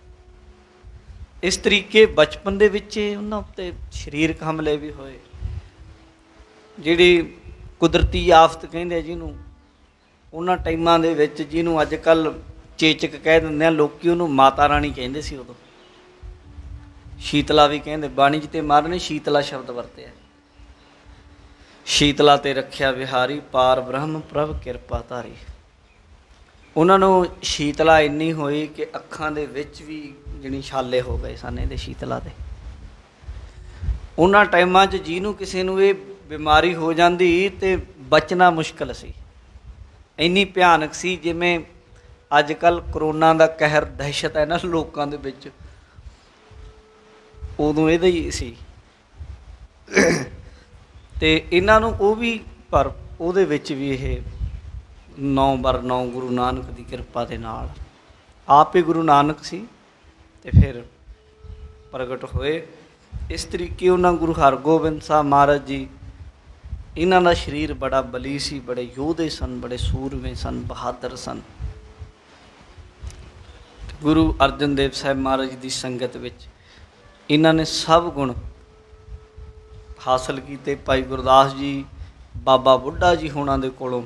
Speaker 1: इस तरीके बचपन दे विच उन्हां उत्ते शरीरक हमले भी होए, जिहड़ी कुदरती आफत कहिंदे जिहनूं, उन्हां टाइमां दे विच जिहनूं अजकल चेचक कह दिंदे आ, लोकी उहनूं माता रानी कहिंदे सी उदों, शीतला भी कहिंदे, बाणी च ते महाराज ने शीतला शब्द वरतिया। शीतला ते रखिया विहारी, पार ब्रह्म प्रभ किरपा धारी। उन्होंने शीतला इन्नी हुई कि अखां दे विच भी जिनी छाले हो गए सन इहदे शीतला दे। उन्हां टाइमां 'च जिहनूं किसी नूं इह बीमारी हो जाती तो बचना मुश्किल सी, इन्नी भयानक सी। जिवें अजकल करोना का कहर दहशत है ना लोगों के विच, उदों इहदा ही सी। ते इन्हां नूं ओह भी, पर उहदे विच भी इह 9/9 गुरु नानक की किरपा के नाल, आप ही गुरु नानक सी ते फिर प्रगट होए। इस तरीके उन्होंने गुरु हरगोबिंद साहब महाराज जी, इन्हां दा शरीर बड़ा बली सी, बड़े योधे सन, बड़े सूरमे सन, बहादुर सन। गुरु अर्जन देव साहब महाराज की संगत विच इन्हां ने सब गुण हासिल किए। भाई गुरदास जी, बाबा बुढ़ा जी होना दे कोलों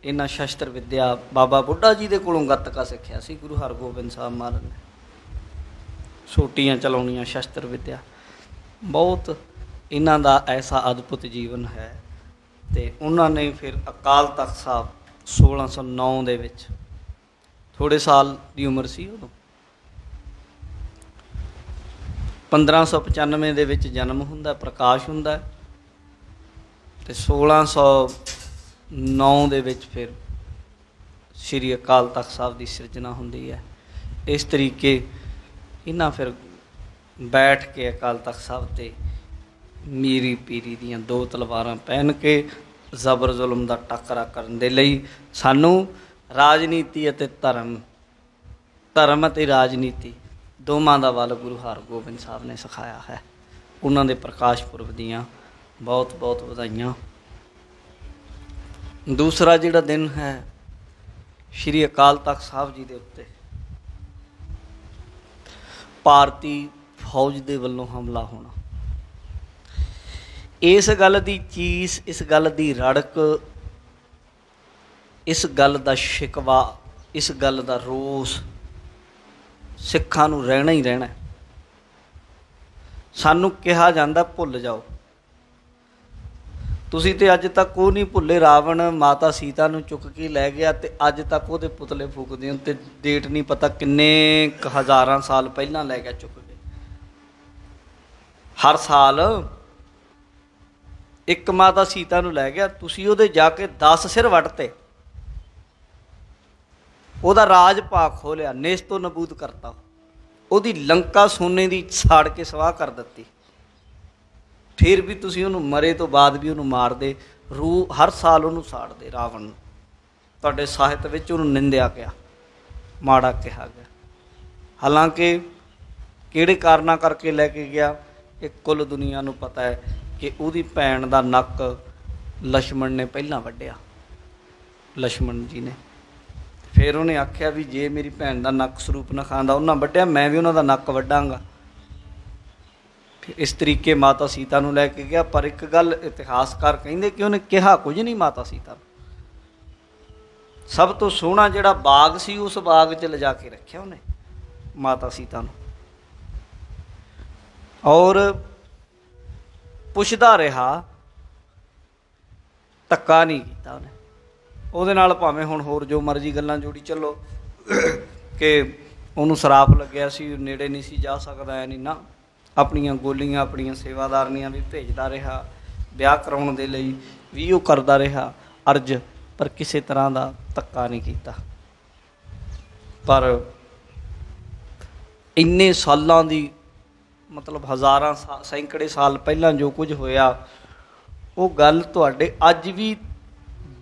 Speaker 1: इन्हां शस्त्र विद्या, बाबा बुढ़ा जी दे कोलों गतका सिक्ख्या सी गुरु हरगोबिंद साहब महाराज ने, सोटियां चलाउणियां, शस्त्र विद्या बहुत इन्हां दा ऐसा अद्भुत जीवन है। तो उन्होंने फिर अकाल तख्त साहब 1609 दे विच, थोड़े साल की उम्र सी उदों, 1595 दे विच जन्म हुंदा, प्रकाश हुंदा, ते 1609 दे विच फिर श्री अकाल तख्त साहब की सिरजना हुंदी है। इस तरीके इन्हां फिर बैठ के अकाल तख्त साहब ते मीरी पीरी दियां 2 तलवारां पहन के जबर जुल्म का टकरा करन दे लई सानू राजनीति अते धर्म, धर्म अते राजनीति दोवां दा वल गुरु हरगोबिंद साहब ने सिखाया है। उन्हां दे प्रकाश पुरब दियां बहुत बहुत वधाइयां। दूसरा जिहड़ा दिन है श्री अकाल तख्त साहब जी दे उत्ते भारती फौज दे वल्लों हमला होना, इस गल दी चीस, इस गल दी रड़क, इस गल दा शिकवा, इस गल दा रोस सिखां नूं रहना ही रहना। सानू कहा जांदा भुल जाओ, तुसीं ते अज तक वो नहीं भुले, रावण माता सीता नूं चुक के लै गया ते अज तक उहदे पुतले फूकदे हो, ते डेट नहीं पता किन्ने हज़ारां साल पहलां लै गया चुक के। हर साल एक माता सीता नूं लै गया, तुसीं उहदे जाके 10 सिर वटते, उहदा राज भाग खोलिया, नेस्तो नबूद करता, उहदी लंका सोने की साड़ के सवाह कर दित्ती। फिर भी तुसीं उहनूं मरे तो बाद भी उहनूं मारदे, रूह हर साल उहनूं साड़दे रावण। तुहाडे ਸਾਹਿਤ विच उहनूं निंदिया गया, माड़ा कहा गया। हालांकि किहड़े कारणां करके लैके गया ये कुल दुनिया नूं पता है कि उहदी भैण दा नक लक्ष्मण ने पहलां वड्ढिया। लक्ष्मण जी ने फिर उन्हें आख्या भी जे मेरी भैन का नक सरूप नखा दा उन्हें वड्ढिया, मैं भी उन्हों का नक वड्डांगा। फिर इस तरीके माता सीता नूं लैके गया। पर एक गल इतिहासकार कहिंदे कि उन्हें कहा कुछ नहीं माता सीता नूं। सब तो सोहना जिहड़ा बाग सी उस बाग च लिजा के रखिया उन्हें माता सीता नूं, और पुछदा रहा, धक्का नहीं कीता उन्हें। ਉਹਦੇ ਨਾਲ ਭਾਵੇਂ ਹੁਣ ਹੋਰ ਜੋ ਮਰਜ਼ੀ ਗੱਲਾਂ ਜੋੜੀ ਚੱਲੋ ਕਿ ਉਹਨੂੰ ਸਰਾਪ ਲੱਗਿਆ ਸੀ, ਨੇੜੇ ਨਹੀਂ ਸੀ ਜਾ ਸਕਦਾ, ਐ ਨਹੀਂ ਨਾ, ਆਪਣੀਆਂ ਗੋਲੀਆਂ ਆਪਣੀਆਂ ਸੇਵਾਦਾਰਨੀਆਂ ਵੀ ਭੇਜਦਾ ਰਿਹਾ, ਵਿਆਹ ਕਰਾਉਣ ਦੇ ਲਈ ਵੀ ਉਹ ਕਰਦਾ ਰਿਹਾ ਅਰਜ਼, ਪਰ ਕਿਸੇ ਤਰ੍ਹਾਂ ਦਾ ਧੱਕਾ ਨਹੀਂ ਕੀਤਾ। ਪਰ ਇੰਨੇ ਸਾਲਾਂ ਦੀ ਮਤਲਬ ਹਜ਼ਾਰਾਂ ਸੈਂਕੜੇ ਸਾਲ ਪਹਿਲਾਂ ਜੋ ਕੁਝ ਹੋਇਆ ਉਹ ਗੱਲ ਤੁਹਾਡੇ ਅੱਜ ਵੀ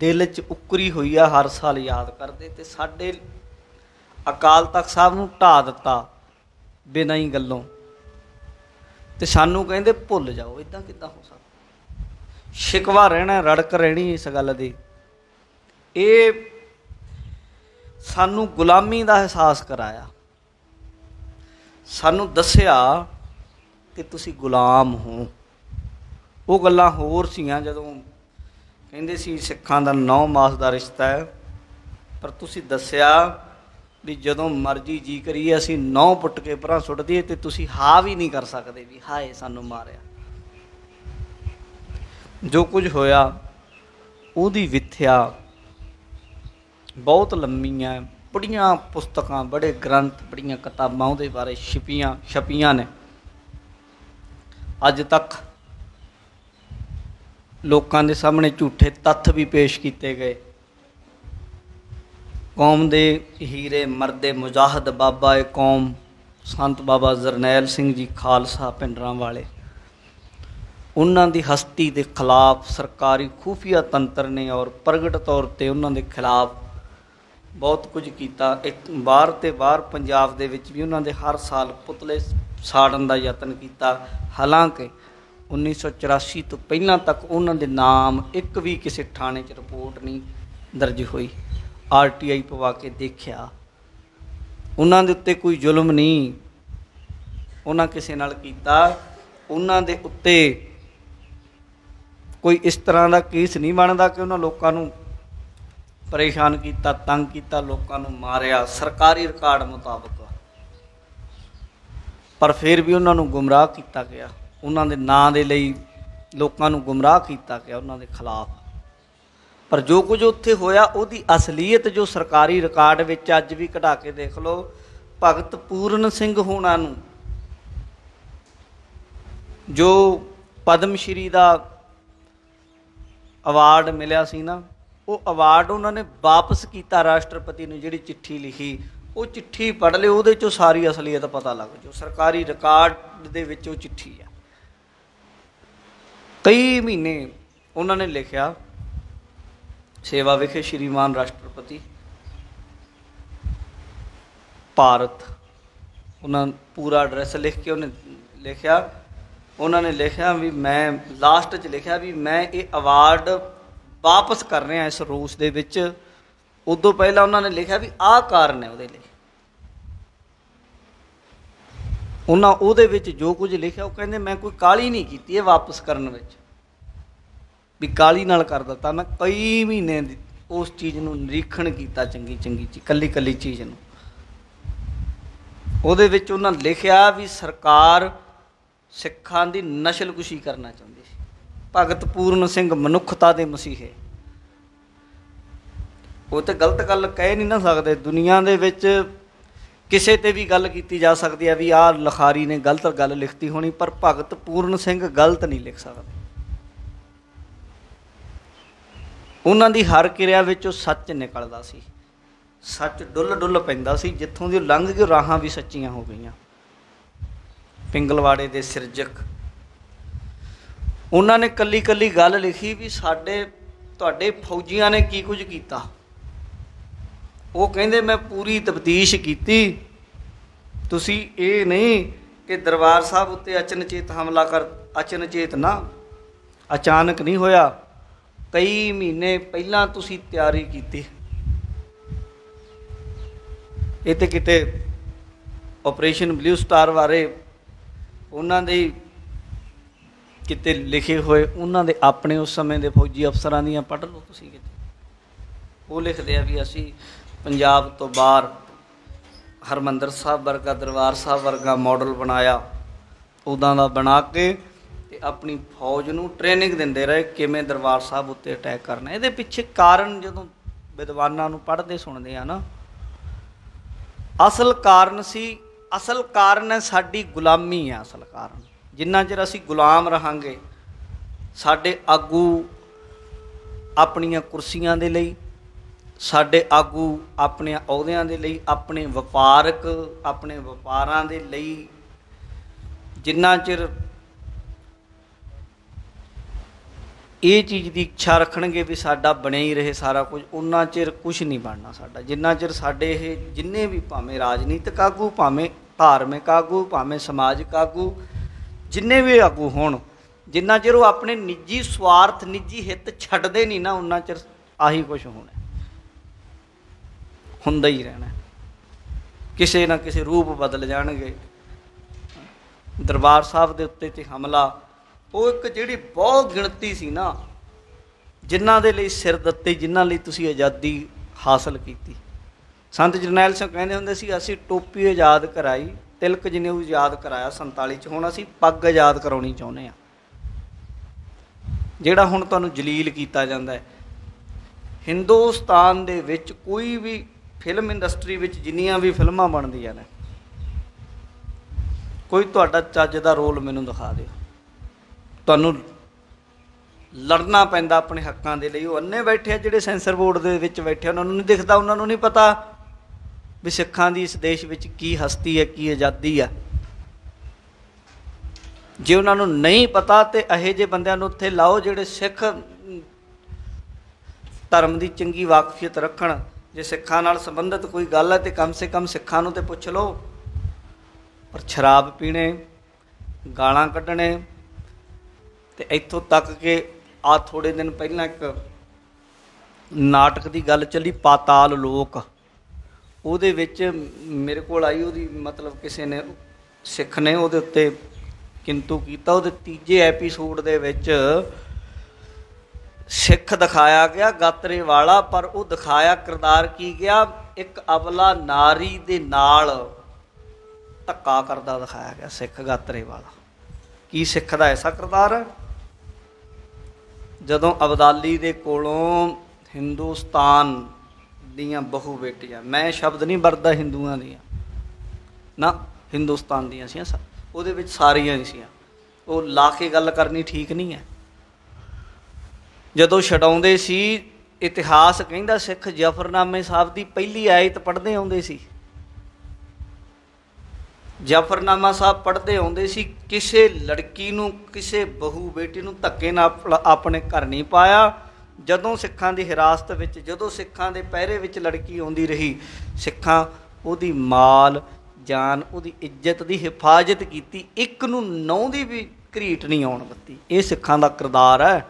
Speaker 1: दिल च उकरी हुई आ, हर साल याद करते। तो साडे अकाल तख्त साहब नूं ढा दिता बिना ही गल्लों, तो सानू कहंदे भुल जाओ। इदां किदां हो सकदा? शिकवा रहना, रड़क रहनी इस गल दी। ये सानू गुलामी दा एहसास कराया, सानू दस्सिया कि तुसी गुलाम हो। वो गल्लां होर सीआं जदों ਕਹਿੰਦੇ ਸੀ ਸਿੱਖਾਂ ਦਾ 9 ਮਾਸ ਦਾ ਰਿਸ਼ਤਾ ਹੈ, ਪਰ ਤੁਸੀਂ ਦੱਸਿਆ ਵੀ ਜਦੋਂ ਮਰਜ਼ੀ ਜੀ ਕਰੀਏ ਅਸੀਂ 9 ਪੁੱਟ ਕੇ ਪਰਾਂ ਸੁੱਟ ਦਈਏ ਤੇ ਤੁਸੀਂ ਹਾਂ ਵੀ ਨਹੀਂ ਕਰ ਸਕਦੇ ਵੀ ਹਾਏ ਸਾਨੂੰ ਮਾਰਿਆ। ਜੋ ਕੁਝ ਹੋਇਆ ਉਹਦੀ ਵਿਥਿਆ ਬਹੁਤ ਲੰਮੀਆਂ, ਬੜੀਆਂ ਪੁਸਤਕਾਂ, ਬੜੇ ਗ੍ਰੰਥ, ਬੜੀਆਂ ਕਿਤਾਬਾਂ ਉਹਦੇ ਬਾਰੇ ਛਪੀਆਂ ਨੇ। ਅੱਜ ਤੱਕ लोगों के सामने झूठे तत्थ भी पेश किए गए। कौम के हीरे मरदे मुजाहिद बाबा ए कौम संत बाबा जरनैल सिंह जी खालसा पिंडरां वाले, उन्हां दी हस्ती के खिलाफ सरकारी खुफिया तंत्र ने और प्रगट तौर पर उन्हां दे खिलाफ बहुत कुछ किया। एक बाहर ते बाहर पंजाब दे विच भी उन्हां दे हर साल पुतले साड़न का यतन किया। हालांकि 1984 तो पहला तक उन्होंने नाम एक भी किसी थाने च रिपोर्ट नहीं दर्ज हुई। RTI पवा के देखा, उन्होंने उत्ते कोई जुल्म नहीं उन्हें किसी नाल कीता, उन्होंने उत्ते कोई इस तरह का केस नहीं बनता कि उन्होंने लोगों को परेशान किया, तंग किया, लोगों को मारिया सरकारी रिकॉर्ड मुताबिक। पर फिर भी उन्होंने गुमराह किया गया, उन्होंने नां दे लई लोगों को गुमराह किया गया उन्होंने खिलाफ। पर जो कुछ उत्थे होया उहदी असलीयत जो सरकारी रिकॉर्ड विच अज भी कढा के देख लो। भगत पूਰਨ सिंह होना नूं जो पद्म श्री का अवार्ड मिलिया सी ना, वो अवार्ड उन्होंने वापस किया राष्ट्रपति ने। जिहड़ी चिट्ठी लिखी वो चिट्ठी पढ़ लिओ, उहदे चों सारी असलीयत पता लग जो सरकारी रिकॉर्ड दे विच वो चिट्ठी है। कई महीने उन्होंने लिखा सेवा विखे श्रीमान राष्ट्रपति भारत, उन्होंने पूरा एड्रैस लिख के उन्हें लिखा। उन्होंने लिखा भी मैं लास्ट च लिखा भी मैं ये अवार्ड वापस कर रहा इस रूस दे विच। उदों पहला उन्होंने लिखा भी आह कारण है उहदे लई। उन्होंने उहदे विच जो कुछ लिखा वो कहते मैं कोई काली नहीं की है वापस करने विच, भी काली नाल कर दिता। मैं कई महीने उस चीज़ नूं निरीखण किया, चंगी चंगी चीज़ कली कली चीज़ नूं। उहदे विच उन्होंने लिखा भी सरकार सिखां दी नस्लकुशी करना चाहती सी। भगत पूਰਨ सिंह मनुखता दे मसीहे, वो तो गलत गल कह नहीं ना सकते। दुनिया दे विच किसी ते भी गल की जा सकती है भी आह लिखारी ने गलत गल लिखती होनी, पर भगत पूਰਨ सिंह गलत नहीं लिख सकते। उन्हां दी हर किरिया विचों सच निकलदा सी, सच डुल डुल पैंदा सी। जिथों दी लंघ के राहां भी सच्चियां हो गईयां। पिंगलवाड़े दे सिरजक उन्होंने कली कली गल लिखी भी साडे तुहाडे फौजियां ने की कुछ किया। वो कहंदे मैं पूरी तफ्तीश की ਤੁਸੀਂ ਇਹ ਨਹੀਂ ਕਿ ਦਰਬਾਰ ਸਾਹਿਬ ਉੱਤੇ ਅਚਨਚੇਤ ਹਮਲਾ ਅਚਨਚੇਤ ਨਾ, ਅਚਾਨਕ ਨਹੀਂ ਹੋਇਆ। ਕਈ ਮਹੀਨੇ ਪਹਿਲਾਂ ਤੁਸੀਂ ਤਿਆਰੀ ਕੀਤੀ। ਇਹ ਤੇ ਕਿਤੇ ਆਪਰੇਸ਼ਨ ਬਲੂ ਸਟਾਰ ਬਾਰੇ ਉਹਨਾਂ ਦੇ ਕਿਤੇ ਲਿਖੇ ਹੋਏ, ਉਹਨਾਂ ਦੇ ਆਪਣੇ ਉਸ ਸਮੇਂ ਦੇ ਫੌਜੀ ਅਫਸਰਾਂ ਦੀਆਂ ਪੜ੍ਹ ਲਓ ਤੁਸੀਂ ਕਿਤੇ। ਉਹ ਲਿਖਦੇ ਆ ਵੀ ਅਸੀਂ ਪੰਜਾਬ ਤੋਂ ਬਾਹਰ ਹਰਿਮੰਦਰ ਸਾਹਿਬ ਵਰਗਾ, ਦਰਬਾਰ ਸਾਹਿਬ ਵਰਗਾ ਮਾਡਲ ਬਣਾਇਆ, ਉੱਦਾਂ ਦਾ ਬਣਾ ਕੇ ਤੇ ਆਪਣੀ ਫੌਜ ਨੂੰ ਟ੍ਰੇਨਿੰਗ ਦਿੰਦੇ ਰਹੇ ਕਿਵੇਂ ਦਰਬਾਰ ਸਾਹਿਬ ਉੱਤੇ ਅਟੈਕ ਕਰਨਾ। ਇਹਦੇ ਪਿੱਛੇ ਕਾਰਨ ਜਦੋਂ ਵਿਦਵਾਨਾਂ ਨੂੰ ਪੜ੍ਹਦੇ ਸੁਣਦੇ ਆ ਨਾ, ਅਸਲ ਕਾਰਨ ਹੈ ਸਾਡੀ ਗੁਲਾਮੀ ਹੈ। ਅਸਲ ਕਾਰਨ, ਜਿੰਨਾ ਚਿਰ ਅਸੀਂ ਗੁਲਾਮ ਰਹਾਂਗੇ, ਸਾਡੇ ਆਗੂ ਆਪਣੀਆਂ ਕੁਰਸੀਆਂ ਦੇ ਲਈ, ਸਾਡੇ ਆਗੂ ਆਪਣੇ ਅਹੁਦਿਆਂ ਦੇ ਲਈ, ਆਪਣੇ ਵਪਾਰਾਂ ਦੇ ਲਈ, ਜਿੰਨਾ ਚਿਰ ਇਹ ਚੀਜ਼ ਦੀ ਇੱਛਾ ਰੱਖਣਗੇ ਵੀ ਸਾਡਾ ਬਣਿਆ ਹੀ ਰਹੇ ਸਾਰਾ ਕੁਝ, ਉਨਾ ਚਿਰ ਕੁਛ ਨਹੀਂ ਬਣਨਾ ਸਾਡਾ। ਜਿੰਨਾ ਚਿਰ ਸਾਡੇ ਇਹ ਜਿੰਨੇ ਵੀ, ਭਾਵੇਂ ਰਾਜਨੀਤਿਕ ਆਗੂ, ਭਾਵੇਂ ਧਾਰਮਿਕ ਆਗੂ, ਭਾਵੇਂ ਸਮਾਜਿਕ ਆਗੂ, ਜਿੰਨੇ ਵੀ ਆਗੂ ਹੋਣ, ਜਿੰਨਾ ਚਿਰ ਉਹ ਆਪਣੇ ਨਿੱਜੀ ਸਵਾਰਥ, ਨਿੱਜੀ ਹਿੱਤ ਛੱਡਦੇ ਨਹੀਂ ਨਾ, ਉਨਾ ਚਿਰ ਆਹੀ ਕੁਛ ਹੋਣਾ, ਹੁੰਦਾ ਹੀ ਰਹਿਣਾ। ਕਿਸੇ ਨਾ ਕਿਸੇ ਰੂਪ ਬਦਲ ਜਾਣਗੇ। ਦਰਬਾਰ ਸਾਹਿਬ ਦੇ ਉੱਤੇ ਤੇ ਹਮਲਾ, ਉਹ ਇੱਕ ਜਿਹੜੀ ਬਹੁਤ ਗਿਣਤੀ ਸੀ ਨਾ, ਜਿਨ੍ਹਾਂ ਦੇ ਲਈ ਸਿਰ ਦਿੱਤੇ, ਜਿਨ੍ਹਾਂ ਲਈ ਤੁਸੀਂ ਆਜ਼ਾਦੀ ਹਾਸਲ ਕੀਤੀ। ਸੰਤ ਜਰਨੈਲ ਸਿੰਘ ਕਹਿੰਦੇ ਹੁੰਦੇ ਸੀ, ਅਸੀਂ ਟੋਪੀ ਆਜ਼ਾਦ ਕਰਾਈ, ਤਿਲਕ ਜਨੇਊ ਆਜ਼ਾਦ ਕਰਾਇਆ 47 'ਚ, ਹੁਣ ਅਸੀਂ ਪੱਗ ਆਜ਼ਾਦ ਕਰਾਉਣੀ ਚਾਹੁੰਦੇ ਹਾਂ। ਜਿਹੜਾ ਹੁਣ ਤੁਹਾਨੂੰ ਜਲੀਲ ਕੀਤਾ ਜਾਂਦਾ ਹੈ ਹਿੰਦੁਸਤਾਨ ਦੇ ਵਿੱਚ, ਕੋਈ ਵੀ ਫਿਲਮ ਇੰਡਸਟਰੀ ਵਿੱਚ ਜਿੰਨੀਆਂ ਵੀ ਫਿਲਮਾਂ ਬਣਦੀਆਂ ਨੇ, ਕੋਈ ਤੁਹਾਡਾ ਚੱਜ ਦਾ ਰੋਲ ਮੈਨੂੰ ਦਿਖਾ ਦਿਓ। ਤੁਹਾਨੂੰ ਲੜਨਾ ਪੈਂਦਾ ਆਪਣੇ ਹੱਕਾਂ ਦੇ ਲਈ। ਉਹ ਅੰਨੇ ਬੈਠੇ ਆ ਜਿਹੜੇ ਸੈਂਸਰ ਬੋਰਡ ਦੇ ਵਿੱਚ ਬੈਠੇ, ਉਹਨਾਂ ਨੂੰ ਨਹੀਂ ਦਿਖਦਾ, ਉਹਨਾਂ ਨੂੰ ਨਹੀਂ ਪਤਾ ਵੀ ਸਿੱਖਾਂ ਦੀ ਇਸ ਦੇਸ਼ ਵਿੱਚ ਕੀ ਹਸਤੀ ਹੈ, ਕੀ ਆਜ਼ਾਦੀ ਹੈ। ਜੇ ਉਹਨਾਂ ਨੂੰ ਨਹੀਂ ਪਤਾ ਤੇ ਇਹੋ ਜਿਹੇ ਬੰਦਿਆਂ ਨੂੰ ਉੱਥੇ ਲਾਓ ਜਿਹੜੇ ਸਿੱਖ ਧਰਮ ਦੀ ਚੰਗੀ ਵਾਕਫੀਅਤ ਰੱਖਣ। ਜੇ ਸਿੱਖਾਂ ਨਾਲ ਸੰਬੰਧਿਤ ਕੋਈ ਗੱਲ ਹੈ ਤੇ ਕਮ ਸੇ ਕਮ ਸਿੱਖਾਂ ਨੂੰ ਤੇ ਪੁੱਛ ਲਓ। ਪਰ ਸ਼ਰਾਬ ਪੀਣੇ, ਗਾਲਾਂ ਕੱਢਣੇ, ਤੇ ਇੱਥੋਂ ਤੱਕ ਕਿ ਆਹ ਥੋੜ੍ਹੇ ਦਿਨ ਪਹਿਲਾਂ ਇੱਕ ਨਾਟਕ ਦੀ ਗੱਲ ਚੱਲੀ, ਪਾਤਾਲ ਲੋਕ, ਉਹਦੇ ਵਿੱਚ ਮੇਰੇ ਕੋਲ ਆਈ, ਉਹਦੀ ਮਤਲਬ ਕਿਸੇ ਨੇ, ਸਿੱਖ ਨੇ ਉਹਦੇ ਉੱਤੇ ਕਿੰਤੂ ਕੀਤਾ। ਉਹਦੇ ਤੀਜੇ ਐਪੀਸੋਡ ਦੇ ਵਿੱਚ ਸਿੱਖ ਦਿਖਾਇਆ ਗਿਆ ਗਾਤਰੇ ਵਾਲਾ, ਪਰ ਉਹ ਦਿਖਾਇਆ ਕਿਰਦਾਰ ਕੀ ਗਿਆ, ਇੱਕ ਅਬਲਾ ਨਾਰੀ ਦੇ ਨਾਲ ਧੱਕਾ ਕਰਦਾ ਦਿਖਾਇਆ ਗਿਆ, ਸਿੱਖ ਗਾਤਰੇ ਵਾਲਾ। ਕੀ ਸਿੱਖ ਦਾ ਐਸਾ ਕਿਰਦਾਰ ਹੈ? ਜਦੋਂ ਅਬਦਾਲੀ ਦੇ ਕੋਲੋਂ ਹਿੰਦੁਸਤਾਨ ਦੀਆਂ ਬਹੂ ਬੇਟੀਆਂ, ਮੈਂ ਸ਼ਬਦ ਨਹੀਂ ਵਰਤਦਾ ਹਿੰਦੂਆਂ ਦੀਆਂ ਨਾ, ਹਿੰਦੁਸਤਾਨ ਦੀਆਂ ਸੀ, ਉਹਦੇ ਵਿੱਚ ਸਾਰੀਆਂ ਹੀ ਸੀ, ਉਹ ਲਾ ਕੇ ਗੱਲ ਕਰਨੀ ਠੀਕ ਨਹੀਂ ਹੈ। ਜਦੋਂ ਛਡਾਉਂਦੇ ਸੀ, ਇਤਿਹਾਸ ਕਹਿੰਦਾ ਸਿੱਖ ਜ਼ਫਰਨਾਮੇ ਸਾਹਿਬ ਦੀ ਪਹਿਲੀ ਆਇਤ ਪੜ੍ਹਦੇ ਆਉਂਦੇ ਸੀ। ਜ਼ਫਰਨਾਮਾ ਸਾਹਿਬ ਪੜ੍ਹਦੇ ਆਉਂਦੇ ਸੀ, ਕਿਸੇ ਲੜਕੀ ਨੂੰ, ਕਿਸੇ ਬਹੂ ਬੇਟੀ ਨੂੰ ਧੱਕੇ ਨਾਲ ਆਪਣੇ ਘਰ ਨਹੀਂ ਪਾਇਆ। ਜਦੋਂ ਸਿੱਖਾਂ ਦੀ ਹਿਰਾਸਤ ਵਿੱਚ, ਜਦੋਂ ਸਿੱਖਾਂ ਦੇ ਪਹਿਰੇ ਵਿੱਚ ਲੜਕੀ ਆਉਂਦੀ ਰਹੀ, ਸਿੱਖਾਂ ਉਹਦੀ ਮਾਲ ਜਾਨ, ਉਹਦੀ ਇੱਜ਼ਤ ਦੀ ਹਿਫਾਜ਼ਤ ਕੀਤੀ, ਇੱਕ ਨੂੰ ਨਹੁੰ ਦੀ ਵੀ ਘਰੀਟ ਨਹੀਂ ਆਉਣ ਦਿੱਤੀ। ਇਹ ਸਿੱਖਾਂ ਦਾ ਕਿਰਦਾਰ ਹੈ।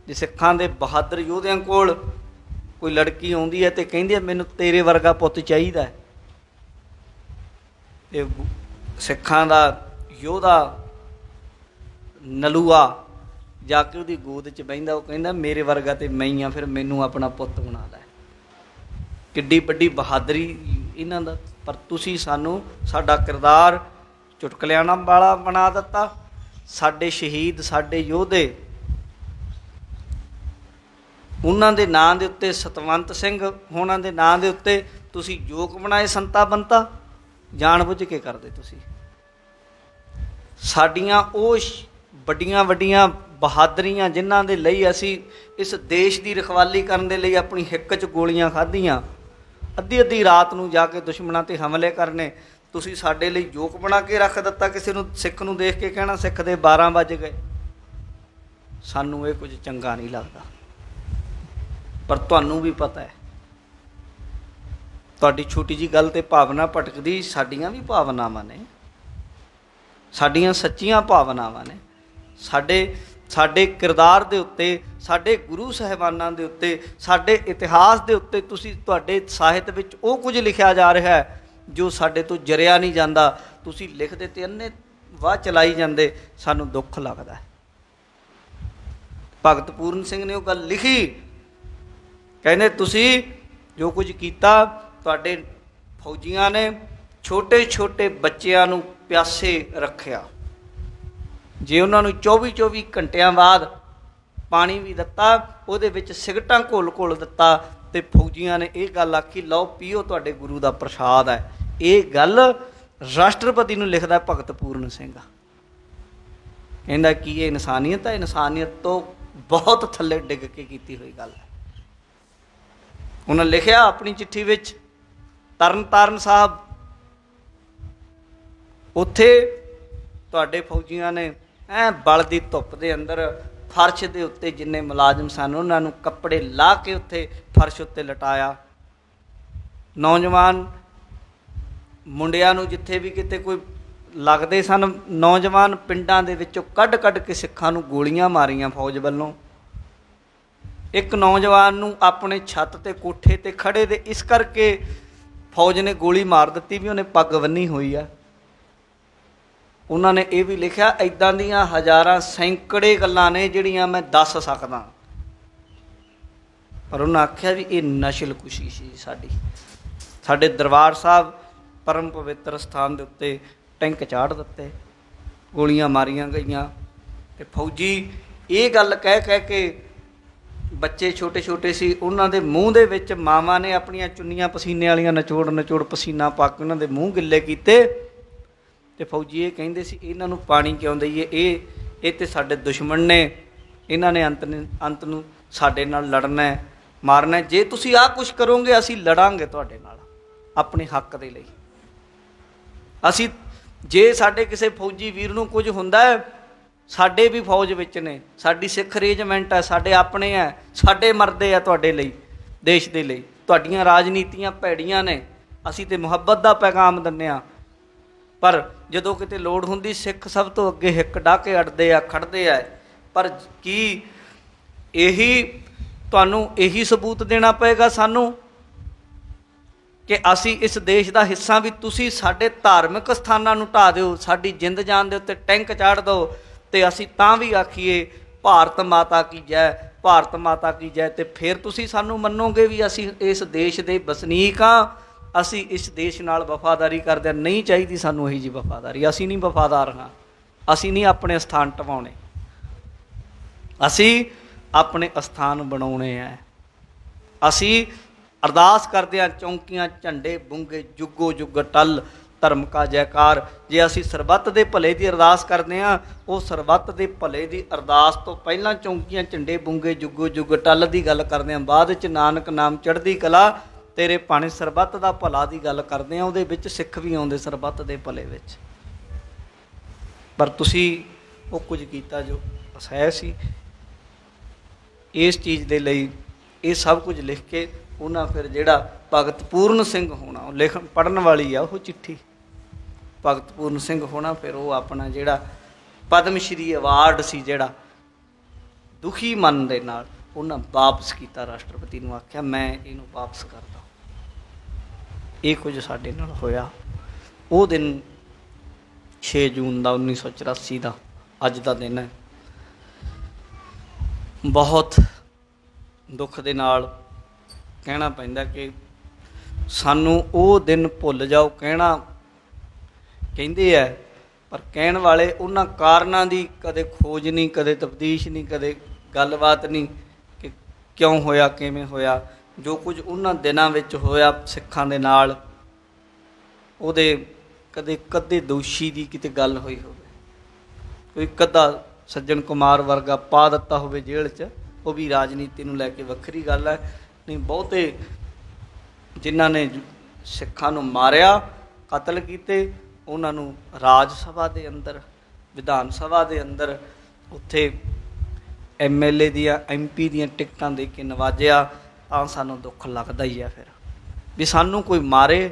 Speaker 1: ਜੇ ਸਿੱਖਾਂ ਦੇ ਬਹਾਦਰ ਯੋਧਿਆਂ ਕੋਲ ਕੋਈ ਲੜਕੀ ਆਉਂਦੀ ਹੈ ਤੇ ਕਹਿੰਦੀ ਹੈ ਮੈਨੂੰ ਤੇਰੇ ਵਰਗਾ ਪੁੱਤ ਚਾਹੀਦਾ, ਇਹ ਸਿੱਖਾਂ ਦਾ ਯੋਧਾ ਨਲੂਆ ਜਾ ਕੇ ਉਹਦੀ ਗੋਦ 'ਚ ਬਹਿੰਦਾ, ਉਹ ਕਹਿੰਦਾ ਮੇਰੇ ਵਰਗਾ ਤੇ ਮੈਂ ਹੀ ਹਾਂ, ਫਿਰ ਮੈਨੂੰ ਆਪਣਾ ਪੁੱਤ ਬਣਾ ਲੈ। ਕਿੱਡੀ ਵੱਡੀ ਬਹਾਦਰੀ ਇਹਨਾਂ ਦਾ। ਪਰ ਤੁਸੀਂ ਸਾਨੂੰ, ਸਾਡਾ ਕਿਰਦਾਰ ਚੁਟਕਲਿਆਂ ਵਾਲਾ ਬਣਾ ਦਿੱਤਾ। ਸਾਡੇ ਸ਼ਹੀਦ, ਸਾਡੇ ਯੋਧੇ, ਉਹਨਾਂ ਦੇ ਨਾਂ ਦੇ ਉੱਤੇ, ਸਤਵੰਤ ਸਿੰਘ ਹੋਣਾ ਦੇ ਨਾਂ ਦੇ ਉੱਤੇ ਤੁਸੀਂ ਜੋਕ ਬਣਾਏ, ਸੰਤਾ ਬੰਤਾ ਜਾਣ ਬੁੱਝ ਕੇ ਕਰਦੇ ਤੁਸੀਂ। ਸਾਡੀਆਂ ਉਹ ਵੱਡੀਆਂ ਵੱਡੀਆਂ ਬਹਾਦਰੀਆਂ ਜਿਨ੍ਹਾਂ ਦੇ ਲਈ ਅਸੀਂ ਇਸ ਦੇਸ਼ ਦੀ ਰਖਵਾਲੀ ਕਰਨ ਦੇ ਲਈ ਆਪਣੀ ਹਿੱਕ 'ਚ ਗੋਲੀਆਂ ਖਾਧੀਆਂ, ਅੱਧੀ ਅੱਧੀ ਰਾਤ ਨੂੰ ਜਾ ਕੇ ਦੁਸ਼ਮਣਾਂ 'ਤੇ ਹਮਲੇ ਕਰਨੇ, ਤੁਸੀਂ ਸਾਡੇ ਲਈ ਜੋਕ ਬਣਾ ਕੇ ਰੱਖ ਦਿੱਤਾ। ਕਿਸੇ ਨੂੰ, ਸਿੱਖ ਨੂੰ ਦੇਖ ਕੇ ਕਹਿਣਾ ਸਿੱਖ ਦੇ 12 ਵੱਜ ਗਏ। ਸਾਨੂੰ ਇਹ ਕੁਝ ਚੰਗਾ ਨਹੀਂ ਲੱਗਦਾ, ਪਰ ਤੁਹਾਨੂੰ ਵੀ ਪਤਾ ਹੈ, ਤੁਹਾਡੀ ਛੋਟੀ ਜੀ ਗੱਲ 'ਤੇ ਭਾਵਨਾ ਭਟਕਦੀ, ਸਾਡੀਆਂ ਵੀ ਭਾਵਨਾਵਾਂ ਨੇ, ਸਾਡੀਆਂ ਸੱਚੀਆਂ ਭਾਵਨਾਵਾਂ ਨੇ। ਸਾਡੇ ਕਿਰਦਾਰ ਦੇ ਉੱਤੇ, ਸਾਡੇ ਗੁਰੂ ਸਾਹਿਬਾਨਾਂ ਦੇ ਉੱਤੇ, ਸਾਡੇ ਇਤਿਹਾਸ ਦੇ ਉੱਤੇ ਤੁਸੀਂ, ਤੁਹਾਡੇ ਸਾਹਿਤ ਵਿੱਚ ਉਹ ਕੁਝ ਲਿਖਿਆ ਜਾ ਰਿਹਾ ਹੈ ਜੋ ਸਾਡੇ ਤੋਂ ਜਰਿਆ ਨਹੀਂ ਜਾਂਦਾ। ਤੁਸੀਂ ਲਿਖਦੇ ਤੇ ਅੰਨੇ ਵਾਹ ਚਲਾਈ ਜਾਂਦੇ, ਸਾਨੂੰ ਦੁੱਖ ਲੱਗਦਾ। ਭਗਤ ਪੂਰਨ ਸਿੰਘ ਨੇ ਉਹ ਗੱਲ ਲਿਖੀ, ਕਹਿੰਦੇ ਤੁਸੀਂ ਜੋ ਕੁਝ ਕੀਤਾ, ਤੁਹਾਡੇ ਫੌਜੀਆਂ ਨੇ ਛੋਟੇ ਛੋਟੇ ਬੱਚਿਆਂ ਨੂੰ ਪਿਆਸੇ ਰੱਖਿਆ, ਜੇ ਉਹਨਾਂ ਨੂੰ 24-24 ਘੰਟਿਆਂ ਬਾਅਦ ਪਾਣੀ ਵੀ ਦਿੱਤਾ, ਉਹਦੇ ਵਿੱਚ ਸਿਗਰਟਾਂ ਘੋਲ ਦਿੱਤਾ, ਅਤੇ ਫੌਜੀਆਂ ਨੇ ਇਹ ਗੱਲ ਆਖੀ, ਲਓ ਪੀਓ, ਤੁਹਾਡੇ ਗੁਰੂ ਦਾ ਪ੍ਰਸ਼ਾਦ ਹੈ। ਇਹ ਗੱਲ ਰਾਸ਼ਟਰਪਤੀ ਨੂੰ ਲਿਖਦਾ ਭਗਤ ਪੂਰਨ ਸਿੰਘ। ਕਹਿੰਦਾ ਕੀ ਇਹ ਇਨਸਾਨੀਅਤ ਹੈ? ਇਨਸਾਨੀਅਤ ਤੋਂ ਬਹੁਤ ਥੱਲੇ ਡਿੱਗ ਕੇ ਕੀਤੀ ਹੋਈ ਗੱਲ ਹੈ। ਉਹਨਾਂ ਲਿਖਿਆ ਆਪਣੀ ਚਿੱਠੀ ਵਿੱਚ, ਤਰਨਤਾਰਨ ਸਾਹਿਬ, ਉੱਥੇ ਤੁਹਾਡੇ ਫੌਜੀਆਂ ਨੇ ਬਲ ਦੀ ਧੁੱਪ ਦੇ ਅੰਦਰ ਫਰਸ਼ ਦੇ ਉੱਤੇ ਜਿੰਨੇ ਮੁਲਾਜ਼ਮ ਸਨ ਉਹਨਾਂ ਨੂੰ ਕੱਪੜੇ ਲਾ ਕੇ ਉੱਥੇ ਫਰਸ਼ ਉੱਤੇ ਲਟਾਇਆ। ਨੌਜਵਾਨ ਮੁੰਡਿਆਂ ਨੂੰ ਜਿੱਥੇ ਵੀ ਕਿਤੇ ਕੋਈ ਲੱਗਦੇ ਸਨ, ਨੌਜਵਾਨ ਪਿੰਡਾਂ ਦੇ ਵਿੱਚੋਂ ਕੱਢ ਕੇ ਸਿੱਖਾਂ ਨੂੰ ਗੋਲੀਆਂ ਮਾਰੀਆਂ ਫੌਜ ਵੱਲੋਂ। ਇੱਕ ਨੌਜਵਾਨ ਨੂੰ ਆਪਣੇ ਛੱਤ 'ਤੇ, ਕੋਠੇ 'ਤੇ ਖੜ੍ਹੇ ਦੇ ਇਸ ਕਰਕੇ ਫੌਜ ਨੇ ਗੋਲੀ ਮਾਰ ਦਿੱਤੀ ਵੀ ਉਹਨੇ ਪੱਗ ਬੰਨ੍ਹੀ ਹੋਈ ਆ। ਉਹਨਾਂ ਨੇ ਇਹ ਵੀ ਲਿਖਿਆ, ਇੱਦਾਂ ਦੀਆਂ ਹਜ਼ਾਰਾਂ ਸੈਂਕੜੇ ਗੱਲਾਂ ਨੇ ਜਿਹੜੀਆਂ ਮੈਂ ਦੱਸ ਸਕਦਾ, ਪਰ ਉਹਨਾਂ ਆਖਿਆ ਵੀ ਇਹ ਨਸਲਕੁਸ਼ੀ ਸੀ ਸਾਡੀ। ਸਾਡੇ ਦਰਬਾਰ ਸਾਹਿਬ ਪਰਮ ਪਵਿੱਤਰ ਸਥਾਨ ਦੇ ਉੱਤੇ ਟੈਂਕ ਚਾੜ ਦਿੱਤੇ, ਗੋਲੀਆਂ ਮਾਰੀਆਂ ਗਈਆਂ, ਅਤੇ ਫੌਜੀ ਇਹ ਗੱਲ ਕਹਿ ਕੇ, ਬੱਚੇ ਛੋਟੇ ਛੋਟੇ ਸੀ, ਉਹਨਾਂ ਦੇ ਮੂੰਹ ਦੇ ਵਿੱਚ ਮਾਵਾਂ ਨੇ ਆਪਣੀਆਂ ਚੁੰਨੀਆਂ ਪਸੀਨੇ ਵਾਲੀਆਂ ਨਿਚੋੜ ਪਸੀਨਾ ਪਾ ਕੇ ਉਹਨਾਂ ਦੇ ਮੂੰਹ ਗਿੱਲੇ ਕੀਤੇ, ਅਤੇ ਫੌਜੀ ਇਹ ਕਹਿੰਦੇ ਸੀ ਇਹਨਾਂ ਨੂੰ ਪਾਣੀ ਕਿਉਂ ਦਈਏ, ਇਹ ਤਾਂ ਸਾਡੇ ਦੁਸ਼ਮਣ ਨੇ, ਇਹਨਾਂ ਨੇ ਅੰਤ ਨੂੰ ਸਾਡੇ ਨਾਲ ਲੜਨਾ ਮਾਰਨਾ, ਜੇ ਤੁਸੀਂ ਆਹ ਕੁਛ ਕਰੋਗੇ ਅਸੀਂ ਲੜਾਂਗੇ ਤੁਹਾਡੇ ਨਾਲ ਆਪਣੇ ਹੱਕ ਦੇ ਲਈ। ਅਸੀਂ ਜੇ ਸਾਡੇ ਕਿਸੇ ਫੌਜੀ ਵੀਰ ਨੂੰ ਕੁਝ ਹੁੰਦਾ ਹੈ, ਸਾਡੇ ਵੀ ਫੌਜ ਵਿੱਚ ਨੇ, ਸਾਡੀ ਸਿੱਖ ਰੇਜਮੈਂਟ ਹੈ, ਸਾਡੇ ਆਪਣੇ ਹੈ, ਸਾਡੇ ਮਰਦੇ ਆ ਤੁਹਾਡੇ ਲਈ, ਦੇਸ਼ ਦੇ ਲਈ। ਤੁਹਾਡੀਆਂ ਰਾਜਨੀਤੀਆਂ ਭੈੜੀਆਂ ਨੇ, ਅਸੀਂ ਤਾਂ ਮੁਹੱਬਤ ਦਾ ਪੈਗਾਮ ਦਿੰਦੇ ਹਾਂ, ਪਰ ਜਦੋਂ ਕਿਤੇ ਲੋੜ ਹੁੰਦੀ ਸਿੱਖ ਸਭ ਤੋਂ ਅੱਗੇ ਹਿੱਕ ਡਾਹ ਕੇ ਅੜਦੇ ਆ, ਖੜ੍ਹਦੇ ਆ। ਪਰ ਕੀ ਤੁਹਾਨੂੰ ਇਹੀ ਸਬੂਤ ਦੇਣਾ ਪਏਗਾ ਸਾਨੂੰ ਕਿ ਅਸੀਂ ਇਸ ਦੇਸ਼ ਦਾ ਹਿੱਸਾ ਵੀ? ਤੁਸੀਂ ਸਾਡੇ ਧਾਰਮਿਕ ਸਥਾਨਾਂ ਨੂੰ ਢਾਹ ਦਿਓ, ਸਾਡੀ ਜਿੰਦ ਜਾਨ ਦੇ ਉੱਤੇ ਟੈਂਕ ਚਾੜ ਦਿਓ, ਅਤੇ ਅਸੀਂ ਤਾਂ ਵੀ ਆਖੀਏ ਭਾਰਤ ਮਾਤਾ ਕੀ ਜੈ, ਭਾਰਤ ਮਾਤਾ ਕੀ ਜੈ, ਅਤੇ ਫਿਰ ਤੁਸੀਂ ਸਾਨੂੰ ਮੰਨੋਗੇ ਵੀ ਅਸੀਂ ਇਸ ਦੇਸ਼ ਦੇ ਵਸਨੀਕ ਹਾਂ, ਅਸੀਂ ਇਸ ਦੇਸ਼ ਨਾਲ ਵਫਾਦਾਰੀ ਕਰਦੇ ਹਾਂ। ਨਹੀਂ ਚਾਹੀਦੀ ਸਾਨੂੰ ਇਹੀ ਜਿਹੀ ਵਫਾਦਾਰੀ, ਅਸੀਂ ਨਹੀਂ ਵਫਾਦਾਰ ਹਾਂ, ਅਸੀਂ ਨਹੀਂ ਆਪਣੇ ਅਸਥਾਨ ਟਿਵਾਉਣੇ, ਅਸੀਂ ਆਪਣੇ ਅਸਥਾਨ ਬਣਾਉਣੇ ਹੈ। ਅਸੀਂ ਅਰਦਾਸ ਕਰਦੇ ਹਾਂ, ਚੌਂਕੀਆਂ ਝੰਡੇ ਬੁੰਗੇ ਜੁੱਗੋ ਜੁੱਗ ਟੱਲ, ਧਰਮ ਕਾ ਜੈਕਾਰ। ਜੇ ਅਸੀਂ ਸਰਬੱਤ ਦੇ ਭਲੇ ਦੀ ਅਰਦਾਸ ਕਰਦੇ ਹਾਂ, ਉਹ ਸਰਬੱਤ ਦੇ ਭਲੇ ਦੀ ਅਰਦਾਸ ਤੋਂ ਪਹਿਲਾਂ ਚੌਂਕੀਆਂ ਝੰਡੇ ਬੁੰਗੇ ਜੁੱਗੋ ਜੁੱਗ ਟੱਲ ਦੀ ਗੱਲ ਕਰਦੇ ਹਾਂ, ਬਾਅਦ 'ਚ ਨਾਨਕ ਨਾਮ ਚੜ੍ਹਦੀ ਕਲਾ ਤੇਰੇ ਭਾਣੇ ਸਰਬੱਤ ਦਾ ਭਲਾ ਦੀ ਗੱਲ ਕਰਦੇ ਹਾਂ, ਉਹਦੇ ਵਿੱਚ ਸਿੱਖ ਵੀ ਆਉਂਦੇ ਸਰਬੱਤ ਦੇ ਭਲੇ ਵਿੱਚ। ਪਰ ਤੁਸੀਂ ਉਹ ਕੁਝ ਕੀਤਾ ਜੋ ਅਸਹਿ ਸੀ। ਇਸ ਚੀਜ਼ ਦੇ ਲਈ ਇਹ ਸਭ ਕੁਝ ਲਿਖ ਕੇ ਉਹਨਾਂ ਫਿਰ ਜਿਹੜਾ ਭਗਤ ਪੂਰਨ ਸਿੰਘ ਹੋਣਾ, ਉਹ ਪੜ੍ਹਨ ਵਾਲੀ ਆ ਉਹ ਚਿੱਠੀ, ਭਗਤ ਪੂਰਨ ਸਿੰਘ ਹੋਣਾ, ਫਿਰ ਉਹ ਆਪਣਾ ਜਿਹੜਾ ਪਦਮ ਸ਼੍ਰੀ ਅਵਾਰਡ ਸੀ, ਜਿਹੜਾ ਦੁਖੀ ਮਨ ਦੇ ਨਾਲ ਉਹਨਾਂ ਵਾਪਸ ਕੀਤਾ, ਰਾਸ਼ਟਰਪਤੀ ਨੂੰ ਆਖਿਆ ਮੈਂ ਇਹਨੂੰ ਵਾਪਸ ਕਰਦਾ। ਇਹ ਕੁਝ ਸਾਡੇ ਨਾਲ ਹੋਇਆ। ਉਹ ਦਿਨ 6 ਜੂਨ ਦਾ 1984 ਦਾ ਅੱਜ ਦਾ ਦਿਨ ਹੈ। ਬਹੁਤ ਦੁੱਖ ਦੇ ਨਾਲ ਕਹਿਣਾ ਪੈਂਦਾ ਕਿ ਸਾਨੂੰ ਉਹ ਦਿਨ ਭੁੱਲ ਜਾਓ, ਕਹਿੰਦੇ ਹੈ, ਪਰ ਕਹਿਣ ਵਾਲੇ ਉਹਨਾਂ ਕਾਰਨਾਂ ਦੀ ਕਦੇ ਖੋਜ ਨਹੀਂ, ਕਦੇ ਤਫਤੀਸ਼ ਨਹੀਂ, ਕਦੇ ਗੱਲਬਾਤ ਨਹੀਂ ਕਿ ਕਿਉਂ ਹੋਇਆ, ਕਿਵੇਂ ਹੋਇਆ। ਜੋ ਕੁਝ ਉਹਨਾਂ ਦਿਨਾਂ ਵਿੱਚ ਹੋਇਆ ਸਿੱਖਾਂ ਦੇ ਨਾਲ, ਉਹਦੇ ਕਦੇ ਦੋਸ਼ੀ ਦੀ ਕਿਤੇ ਗੱਲ ਹੋਈ ਹੋਵੇ, ਕੋਈ ਕਦਾ ਸੱਜਣ ਕੁਮਾਰ ਵਰਗਾ ਪਾ ਦਿੱਤਾ ਹੋਵੇ ਜੇਲ੍ਹ 'ਚ, ਉਹ ਵੀ ਰਾਜਨੀਤੀ ਨੂੰ ਲੈ ਕੇ ਵੱਖਰੀ ਗੱਲ ਹੈ। ਨਹੀਂ, ਬਹੁਤੇ ਜਿਨ੍ਹਾਂ ਨੇ ਸਿੱਖਾਂ ਨੂੰ ਮਾਰਿਆ, ਕਤਲ ਕੀਤੇ, ਉਹਨਾਂ ਨੂੰ ਰਾਜ ਸਭਾ ਦੇ ਅੰਦਰ, ਵਿਧਾਨ ਸਭਾ ਦੇ ਅੰਦਰ ਉੱਥੇ MLA ਦੀਆਂ MP ਦੀਆਂ ਟਿਕਟਾਂ ਦੇ ਕੇ ਨਵਾਜਿਆ, ਤਾਂ ਸਾਨੂੰ ਦੁੱਖ ਲੱਗਦਾ ਹੀ ਆ। ਫਿਰ ਵੀ ਸਾਨੂੰ ਕੋਈ ਮਾਰੇ,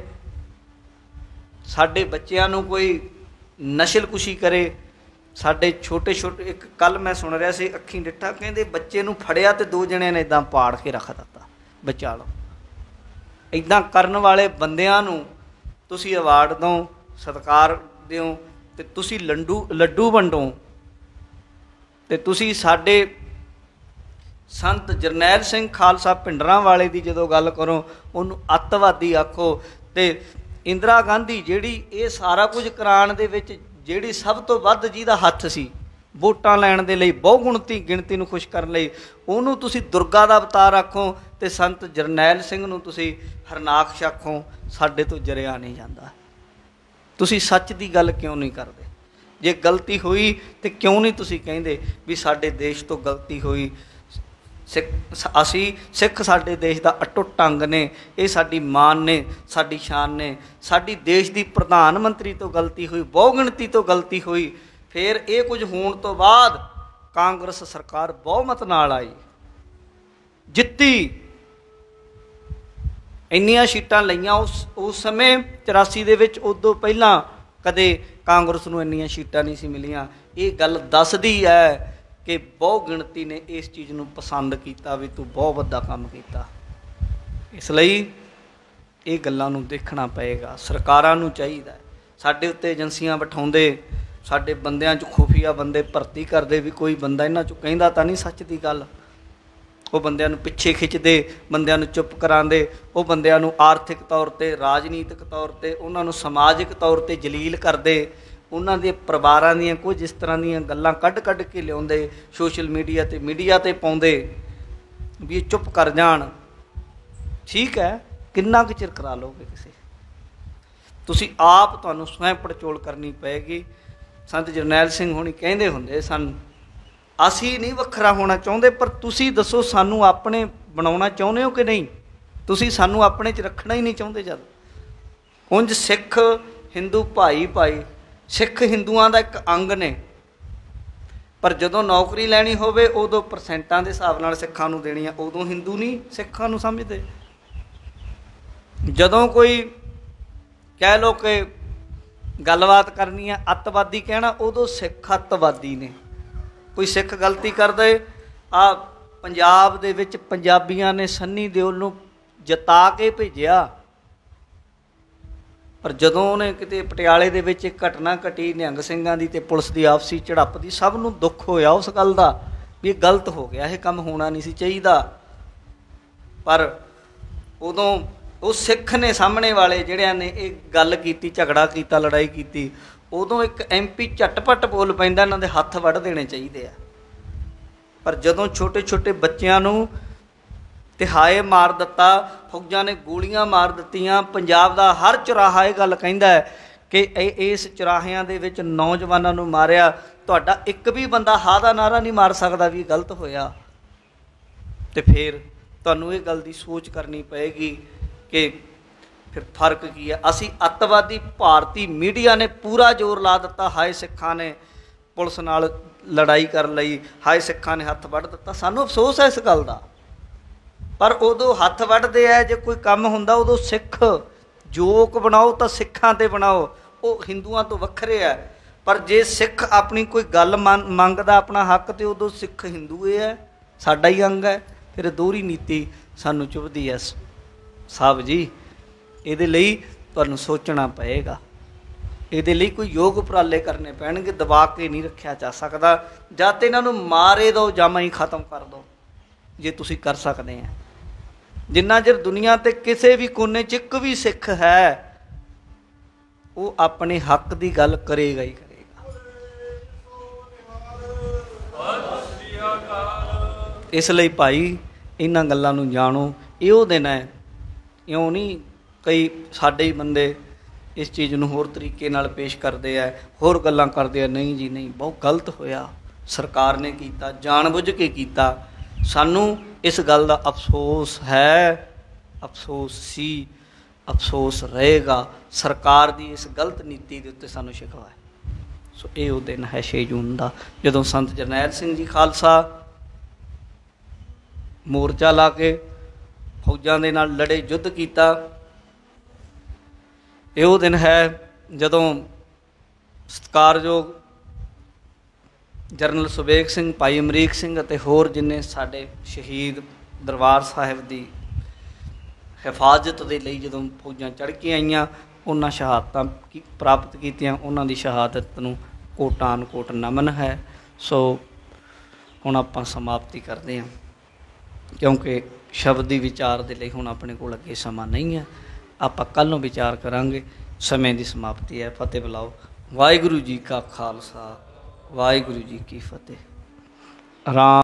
Speaker 1: ਸਾਡੇ ਬੱਚਿਆਂ ਨੂੰ ਕੋਈ ਨਸ਼ਲਕੁਸ਼ੀ ਕਰੇ, ਸਾਡੇ ਛੋਟੇ ਛੋਟੇ। ਇੱਕ ਕੱਲ੍ਹ ਮੈਂ ਸੁਣ ਰਿਹਾ ਸੀ, ਅੱਖੀਂ ਡਿੱਠਾ, ਕਹਿੰਦੇ ਬੱਚੇ ਨੂੰ ਫੜਿਆ ਅਤੇ 2 ਜਣਿਆਂ ਨੇ ਇੱਦਾਂ ਪਾੜ ਕੇ ਰੱਖ ਦਿੱਤਾ। ਬਚਾ ਲਓ। ਇੱਦਾਂ ਕਰਨ ਵਾਲੇ ਬੰਦਿਆਂ ਨੂੰ ਤੁਸੀਂ ਅਵਾਰਡ ਦਿਓ, ਸਤਿਕਾਰ ਦਿਓ, ਅਤੇ ਤੁਸੀਂ ਲੱਡੂ ਵੰਡੋ। ਅਤੇ ਤੁਸੀਂ ਸਾਡੇ ਸੰਤ ਜਰਨੈਲ ਸਿੰਘ ਖਾਲਸਾ ਭਿੰਡਰਾਂਵਾਲੇ ਦੀ ਜਦੋਂ ਗੱਲ ਕਰੋ, ਉਹਨੂੰ ਅੱਤਵਾਦੀ ਆਖੋ। ਅਤੇ ਇੰਦਰਾ ਗਾਂਧੀ ਜਿਹੜੀ ਇਹ ਸਾਰਾ ਕੁਝ ਕਰਾਉਣ ਦੇ ਵਿੱਚ ਜਿਹੜੀ ਸਭ ਤੋਂ ਵੱਧ ਜਿਹਦਾ ਹੱਥ ਸੀ ਵੋਟਾਂ ਲੈਣ ਦੇ ਲਈ, ਗਿਣਤੀ ਨੂੰ ਖੁਸ਼ ਕਰਨ ਲਈ, ਉਹਨੂੰ ਤੁਸੀਂ ਦੁਰਗਾ ਦਾ ਅਵਤਾਰ ਆਖੋ, ਅਤੇ ਸੰਤ ਜਰਨੈਲ ਸਿੰਘ ਨੂੰ ਤੁਸੀਂ ਹਰਨਾਕਸ਼ ਆਖੋ। ਸਾਡੇ ਤੋਂ ਜਰਿਆ ਨਹੀਂ ਜਾਂਦਾ। ਤੁਸੀਂ ਸੱਚ ਦੀ ਗੱਲ ਕਿਉਂ ਨਹੀਂ ਕਰਦੇ? ਜੇ ਗਲਤੀ ਹੋਈ ਤਾਂ ਕਿਉਂ ਨਹੀਂ ਤੁਸੀਂ ਕਹਿੰਦੇ ਵੀ ਸਾਡੇ ਦੇਸ਼ ਤੋਂ ਗਲਤੀ ਹੋਈ? ਅਸੀਂ ਸਿੱਖ ਸਾਡੇ ਦੇਸ਼ ਦਾ ਅਟੁੱਟ ਅੰਗ ਨੇ, ਇਹ ਸਾਡੀ ਮਾਨ ਨੇ, ਸਾਡੀ ਸ਼ਾਨ ਨੇ। ਸਾਡੀ ਦੇਸ਼ ਦੀ ਪ੍ਰਧਾਨ ਮੰਤਰੀ ਤੋਂ ਗਲਤੀ ਹੋਈ, ਬਹੁਗਿਣਤੀ ਤੋਂ ਗਲਤੀ ਹੋਈ। ਫਿਰ ਇਹ ਕੁਝ ਹੋਣ ਤੋਂ ਬਾਅਦ ਕਾਂਗਰਸ ਸਰਕਾਰ ਬਹੁਮਤ ਨਾਲ ਆਈ, ਜਿੱਤੀ, ਇੰਨੀਆਂ ਸੀਟਾਂ ਲਈਆਂ ਉਸ ਸਮੇਂ 84 ਦੇ ਵਿੱਚ। ਉਦੋਂ ਪਹਿਲਾਂ ਕਦੇ ਕਾਂਗਰਸ ਨੂੰ ਇੰਨੀਆਂ ਸੀਟਾਂ ਨਹੀਂ ਸੀ ਮਿਲੀਆਂ। ਇਹ ਗੱਲ ਦੱਸਦੀ ਹੈ ਕਿ ਬਹੁ ਗਿਣਤੀ ਨੇ ਇਸ ਚੀਜ਼ ਨੂੰ ਪਸੰਦ ਕੀਤਾ ਵੀ ਤੂੰ ਬਹੁਤ ਵੱਡਾ ਕੰਮ ਕੀਤਾ। ਇਸ ਲਈ ਇਹ ਗੱਲਾਂ ਨੂੰ ਦੇਖਣਾ ਪਏਗਾ। ਸਰਕਾਰਾਂ ਨੂੰ ਚਾਹੀਦਾ, ਸਾਡੇ ਉੱਤੇ ਏਜੰਸੀਆਂ ਬਿਠਾਉਂਦੇ, ਸਾਡੇ ਬੰਦਿਆਂ 'ਚ ਖੁਫੀਆ ਬੰਦੇ ਭਰਤੀ ਕਰਦੇ, ਵੀ ਕੋਈ ਬੰਦਾ ਇਹਨਾਂ 'ਚੋਂ ਕਹਿੰਦਾ ਤਾਂ ਨਹੀਂ ਸੱਚ ਦੀ ਗੱਲ। ਉਹ ਬੰਦਿਆਂ ਨੂੰ ਪਿੱਛੇ ਖਿੱਚਦੇ, ਬੰਦਿਆਂ ਨੂੰ ਚੁੱਪ ਕਰਾਉਂਦੇ, ਉਹ ਬੰਦਿਆਂ ਨੂੰ ਆਰਥਿਕ ਤੌਰ 'ਤੇ, ਰਾਜਨੀਤਿਕ ਤੌਰ 'ਤੇ, ਉਹਨਾਂ ਨੂੰ ਸਮਾਜਿਕ ਤੌਰ 'ਤੇ ਜਲੀਲ ਕਰਦੇ। ਉਹਨਾਂ ਦੇ ਪਰਿਵਾਰਾਂ ਦੀਆਂ ਕੁਝ ਇਸ ਤਰ੍ਹਾਂ ਦੀਆਂ ਗੱਲਾਂ ਕੱਢ ਕੇ ਲਿਆਉਂਦੇ, ਸੋਸ਼ਲ ਮੀਡੀਆ 'ਤੇ, ਮੀਡੀਆ 'ਤੇ ਪਾਉਂਦੇ ਵੀ ਇਹ ਚੁੱਪ ਕਰ ਜਾਣ। ਠੀਕ ਹੈ, ਕਿੰਨਾ ਕੁ ਚਿਰ ਕਰਾ ਲਓਗੇ ਕਿਸੇ? ਤੁਸੀਂ ਆਪ, ਤੁਹਾਨੂੰ ਸਵੈਂ ਪੜਚੋਲ ਕਰਨੀ ਪਏਗੀ। ਸੰਤ ਜਰਨੈਲ ਸਿੰਘ ਹੋਣੀ ਕਹਿੰਦੇ ਹੁੰਦੇ ਸਨ, ਅਸੀਂ ਨਹੀਂ ਵੱਖਰਾ ਹੋਣਾ ਚਾਹੁੰਦੇ, ਪਰ ਤੁਸੀਂ ਦੱਸੋ ਸਾਨੂੰ ਆਪਣੇ ਬਣਾਉਣਾ ਚਾਹੁੰਦੇ ਹੋ ਕਿ ਨਹੀਂ? ਤੁਸੀਂ ਸਾਨੂੰ ਆਪਣੇ 'ਚ ਰੱਖਣਾ ਹੀ ਨਹੀਂ ਚਾਹੁੰਦੇ। ਜਦ ਉਂਝ ਸਿੱਖ ਹਿੰਦੂ ਭਾਈ, ਸਿੱਖ ਹਿੰਦੂਆਂ ਦਾ ਇੱਕ ਅੰਗ ਨੇ, ਪਰ ਜਦੋਂ ਨੌਕਰੀ ਲੈਣੀ ਹੋਵੇ ਉਦੋਂ ਪਰਸੈਂਟਾਂ ਦੇ ਹਿਸਾਬ ਨਾਲ ਸਿੱਖਾਂ ਨੂੰ ਦੇਣੀ ਆ, ਉਦੋਂ ਹਿੰਦੂ ਨਹੀਂ ਸਿੱਖਾਂ ਨੂੰ ਸਮਝਦੇ। ਜਦੋਂ ਕੋਈ ਕਹਿ ਲਓ ਕਿ ਗੱਲਬਾਤ ਕਰਨੀ ਆ, ਅੱਤਵਾਦੀ ਕਹਿਣਾ, ਉਦੋਂ ਸਿੱਖ ਅੱਤਵਾਦੀ ਨੇ। ਕੋਈ ਸਿੱਖ ਗਲਤੀ ਕਰਦੇ, ਆ ਪੰਜਾਬ ਦੇ ਵਿੱਚ ਪੰਜਾਬੀਆਂ ਨੇ ਸੰਨੀ ਦਿਓਲ ਨੂੰ ਜਿਤਾ ਕੇ ਭੇਜਿਆ, ਪਰ ਜਦੋਂ ਉਹਨੇ ਕਿਤੇ ਪਟਿਆਲੇ ਦੇ ਵਿੱਚ ਇੱਕ ਘਟਨਾ ਘਟੀ ਨਿਹੰਗ ਸਿੰਘਾਂ ਦੀ ਅਤੇ ਪੁਲਿਸ ਦੀ ਆਪਸੀ ਝੜਪ ਦੀ, ਸਭ ਨੂੰ ਦੁੱਖ ਹੋਇਆ ਉਸ ਗੱਲ ਦਾ ਵੀ ਇਹ ਗਲਤ ਹੋ ਗਿਆ, ਇਹ ਕੰਮ ਹੋਣਾ ਨਹੀਂ ਸੀ ਚਾਹੀਦਾ। ਪਰ ਉਦੋਂ ਉਹ ਸਿੱਖ ਨੇ, ਸਾਹਮਣੇ ਵਾਲੇ ਜਿਹੜਿਆਂ ਨੇ ਇਹ ਗੱਲ ਕੀਤੀ, ਝਗੜਾ ਕੀਤਾ, ਲੜਾਈ ਕੀਤੀ, ਉਦੋਂ ਇੱਕ MP ਝਟਪਟ ਬੋਲ ਪੈਂਦਾ, ਇਹਨਾਂ ਦੇ ਹੱਥ ਵੱਢ ਦੇਣੇ ਚਾਹੀਦੇ ਆ। ਪਰ ਜਦੋਂ ਛੋਟੇ ਛੋਟੇ ਬੱਚਿਆਂ ਨੂੰ ਤਿਹਾਏ ਮਾਰ ਦਿੱਤਾ, ਫੌਜਾਂ ਨੇ ਗੋਲੀਆਂ ਮਾਰ ਦਿੱਤੀਆਂ, ਪੰਜਾਬ ਦਾ ਹਰ ਚੁਰਾਹਾ ਇਹ ਗੱਲ ਕਹਿੰਦਾ ਕਿ ਇਸ ਚੁਰਾਹਿਆਂ ਦੇ ਵਿੱਚ ਨੌਜਵਾਨਾਂ ਨੂੰ ਮਾਰਿਆ, ਤੁਹਾਡਾ ਇੱਕ ਵੀ ਬੰਦਾ ਹਾਂ ਦਾ ਨਾਅਰਾ ਨਹੀਂ ਮਾਰ ਸਕਦਾ ਵੀ ਗਲਤ ਹੋਇਆ। ਅਤੇ ਫਿਰ ਤੁਹਾਨੂੰ ਇਹ ਗੱਲ ਦੀ ਸੋਚ ਕਰਨੀ ਪਏਗੀ ਕਿ ਫਿਰ ਫਰਕ ਕੀ ਹੈ। ਅਸੀਂ ਅੱਤਵਾਦੀ, ਭਾਰਤੀ ਮੀਡੀਆ ਨੇ ਪੂਰਾ ਜ਼ੋਰ ਲਾ ਦਿੱਤਾ, ਹਾਏ ਸਿੱਖਾਂ ਨੇ ਪੁਲਿਸ ਨਾਲ ਲੜਾਈ ਕਰਨ ਲਈ, ਹਾਏ ਸਿੱਖਾਂ ਨੇ ਹੱਥ ਵੱਢ ਦਿੱਤਾ। ਸਾਨੂੰ ਅਫਸੋਸ ਹੈ ਇਸ ਗੱਲ ਦਾ, ਪਰ ਉਦੋਂ ਹੱਥ ਵੱਢਦੇ ਹੈ ਜੇ ਕੋਈ ਕੰਮ ਹੁੰਦਾ, ਉਦੋਂ ਸਿੱਖ ਜੋਕ ਬਣਾਓ ਤਾਂ ਸਿੱਖਾਂ 'ਤੇ ਬਣਾਓ, ਉਹ ਹਿੰਦੂਆਂ ਤੋਂ ਵੱਖਰੇ ਹੈ। ਪਰ ਜੇ ਸਿੱਖ ਆਪਣੀ ਕੋਈ ਗੱਲ ਮੰਗਦਾ ਆਪਣਾ ਹੱਕ, ਅਤੇ ਉਦੋਂ ਸਿੱਖ ਹਿੰਦੂ ਇਹ ਹੈ, ਸਾਡਾ ਹੀ ਅੰਗ ਹੈ। ਫਿਰ ਦੋਹਰੀ ਨੀਤੀ ਸਾਨੂੰ ਚੁਭਦੀ ਹੈ ਸਾਹਿਬ ਜੀ। ਇਹਦੇ ਲਈ ਤੁਹਾਨੂੰ ਸੋਚਣਾ ਪਏਗਾ, ਇਹਦੇ ਲਈ ਕੋਈ ਯੋਗ ਉਪਰਾਲੇ ਕਰਨੇ ਪੈਣਗੇ। ਦਬਾ ਕੇ ਨਹੀਂ ਰੱਖਿਆ ਜਾ ਸਕਦਾ। ਜਾਂ ਤਾਂ ਇਹਨਾਂ ਨੂੰ ਮਾਰੇ ਦਿਓ, ਜਾਮਾ ਹੀ ਖ਼ਤਮ ਕਰ ਦਿਓ, ਜੇ ਤੁਸੀਂ ਕਰ ਸਕਦੇ ਆ। ਜਿੰਨਾ ਚਿਰ ਦੁਨੀਆ 'ਤੇ ਕਿਸੇ ਵੀ ਕੋਨੇ 'ਚ ਇੱਕ ਵੀ ਸਿੱਖ ਹੈ, ਉਹ ਆਪਣੇ ਹੱਕ ਦੀ ਗੱਲ ਕਰੇਗਾ ਹੀ ਕਰੇਗਾ। ਇਸ ਲਈ ਭਾਈ ਇਹਨਾਂ ਗੱਲਾਂ ਨੂੰ ਜਾਣੋ। ਇਹੋ ਦਿਨ ਹੈ, ਇਉਂ ਨਹੀਂ ਕਈ ਸਾਡੇ ਹੀ ਬੰਦੇ ਇਸ ਚੀਜ਼ ਨੂੰ ਹੋਰ ਤਰੀਕੇ ਨਾਲ ਪੇਸ਼ ਕਰਦੇ ਆ, ਹੋਰ ਗੱਲਾਂ ਕਰਦੇ ਆ। ਨਹੀਂ ਜੀ ਨਹੀਂ, ਬਹੁਤ ਗਲਤ ਹੋਇਆ, ਸਰਕਾਰ ਨੇ ਕੀਤਾ, ਜਾਣ ਬੁੱਝ ਕੇ ਕੀਤਾ। ਸਾਨੂੰ ਇਸ ਗੱਲ ਦਾ ਅਫਸੋਸ ਹੈ, ਅਫਸੋਸ ਸੀ, ਅਫਸੋਸ ਰਹੇਗਾ। ਸਰਕਾਰ ਦੀ ਇਸ ਗਲਤ ਨੀਤੀ ਦੇ ਉੱਤੇ ਸਾਨੂੰ ਸ਼ਿਕਵਾ ਹੈ। ਸੋ ਇਹ ਉਹ ਦਿਨ ਹੈ 6 ਜੂਨ ਦਾ, ਜਦੋਂ ਸੰਤ ਜਰਨੈਲ ਸਿੰਘ ਜੀ ਖਾਲਸਾ ਮੋਰਚਾ ਲਾ ਕੇ ਫੌਜਾਂ ਦੇ ਨਾਲ ਲੜੇ, ਯੁੱਧ ਕੀਤਾ, ਇਹ ਉਹ ਦਿਨ ਹੈ ਜਦੋਂ ਸਤਿਕਾਰਯੋਗ ਜਰਨਲ ਸੁਬੇਗ ਸਿੰਘ, ਭਾਈ ਅਮਰੀਕ ਸਿੰਘ ਅਤੇ ਹੋਰ ਜਿੰਨੇ ਸਾਡੇ ਸ਼ਹੀਦ ਦਰਬਾਰ ਸਾਹਿਬ ਦੀ ਹਿਫਾਜ਼ਤ ਦੇ ਲਈ ਜਦੋਂ ਫੌਜਾਂ ਚੜ੍ਹ ਕੇ ਆਈਆਂ, ਉਹਨਾਂ ਸ਼ਹਾਦਤਾਂ ਪ੍ਰਾਪਤ ਕੀਤੀਆਂ, ਉਹਨਾਂ ਦੀ ਸ਼ਹਾਦਤ ਨੂੰ ਕੋਟਾਨ ਕੋਟ ਨਮਨ ਹੈ। ਸੋ ਹੁਣ ਆਪਾਂ ਸਮਾਪਤੀ ਕਰਦੇ ਹਾਂ, ਕਿਉਂਕਿ ਸ਼ਬਦੀ ਵਿਚਾਰ ਦੇ ਲਈ ਹੁਣ ਆਪਣੇ ਕੋਲ ਅੱਗੇ ਸਮਾਂ ਨਹੀਂ ਹੈ। ਆਪਾਂ ਕੱਲ੍ਹ ਨੂੰ ਵਿਚਾਰ ਕਰਾਂਗੇ। ਸਮੇਂ ਦੀ ਸਮਾਪਤੀ ਹੈ। ਫਤਿਹ ਬੁਲਾਓ। ਵਾਹਿਗੁਰੂ ਜੀ ਕਾ ਖਾਲਸਾ, ਵਾਹਿਗੁਰੂ ਜੀ ਕੀ ਫਤਿਹ। ਰਾਮ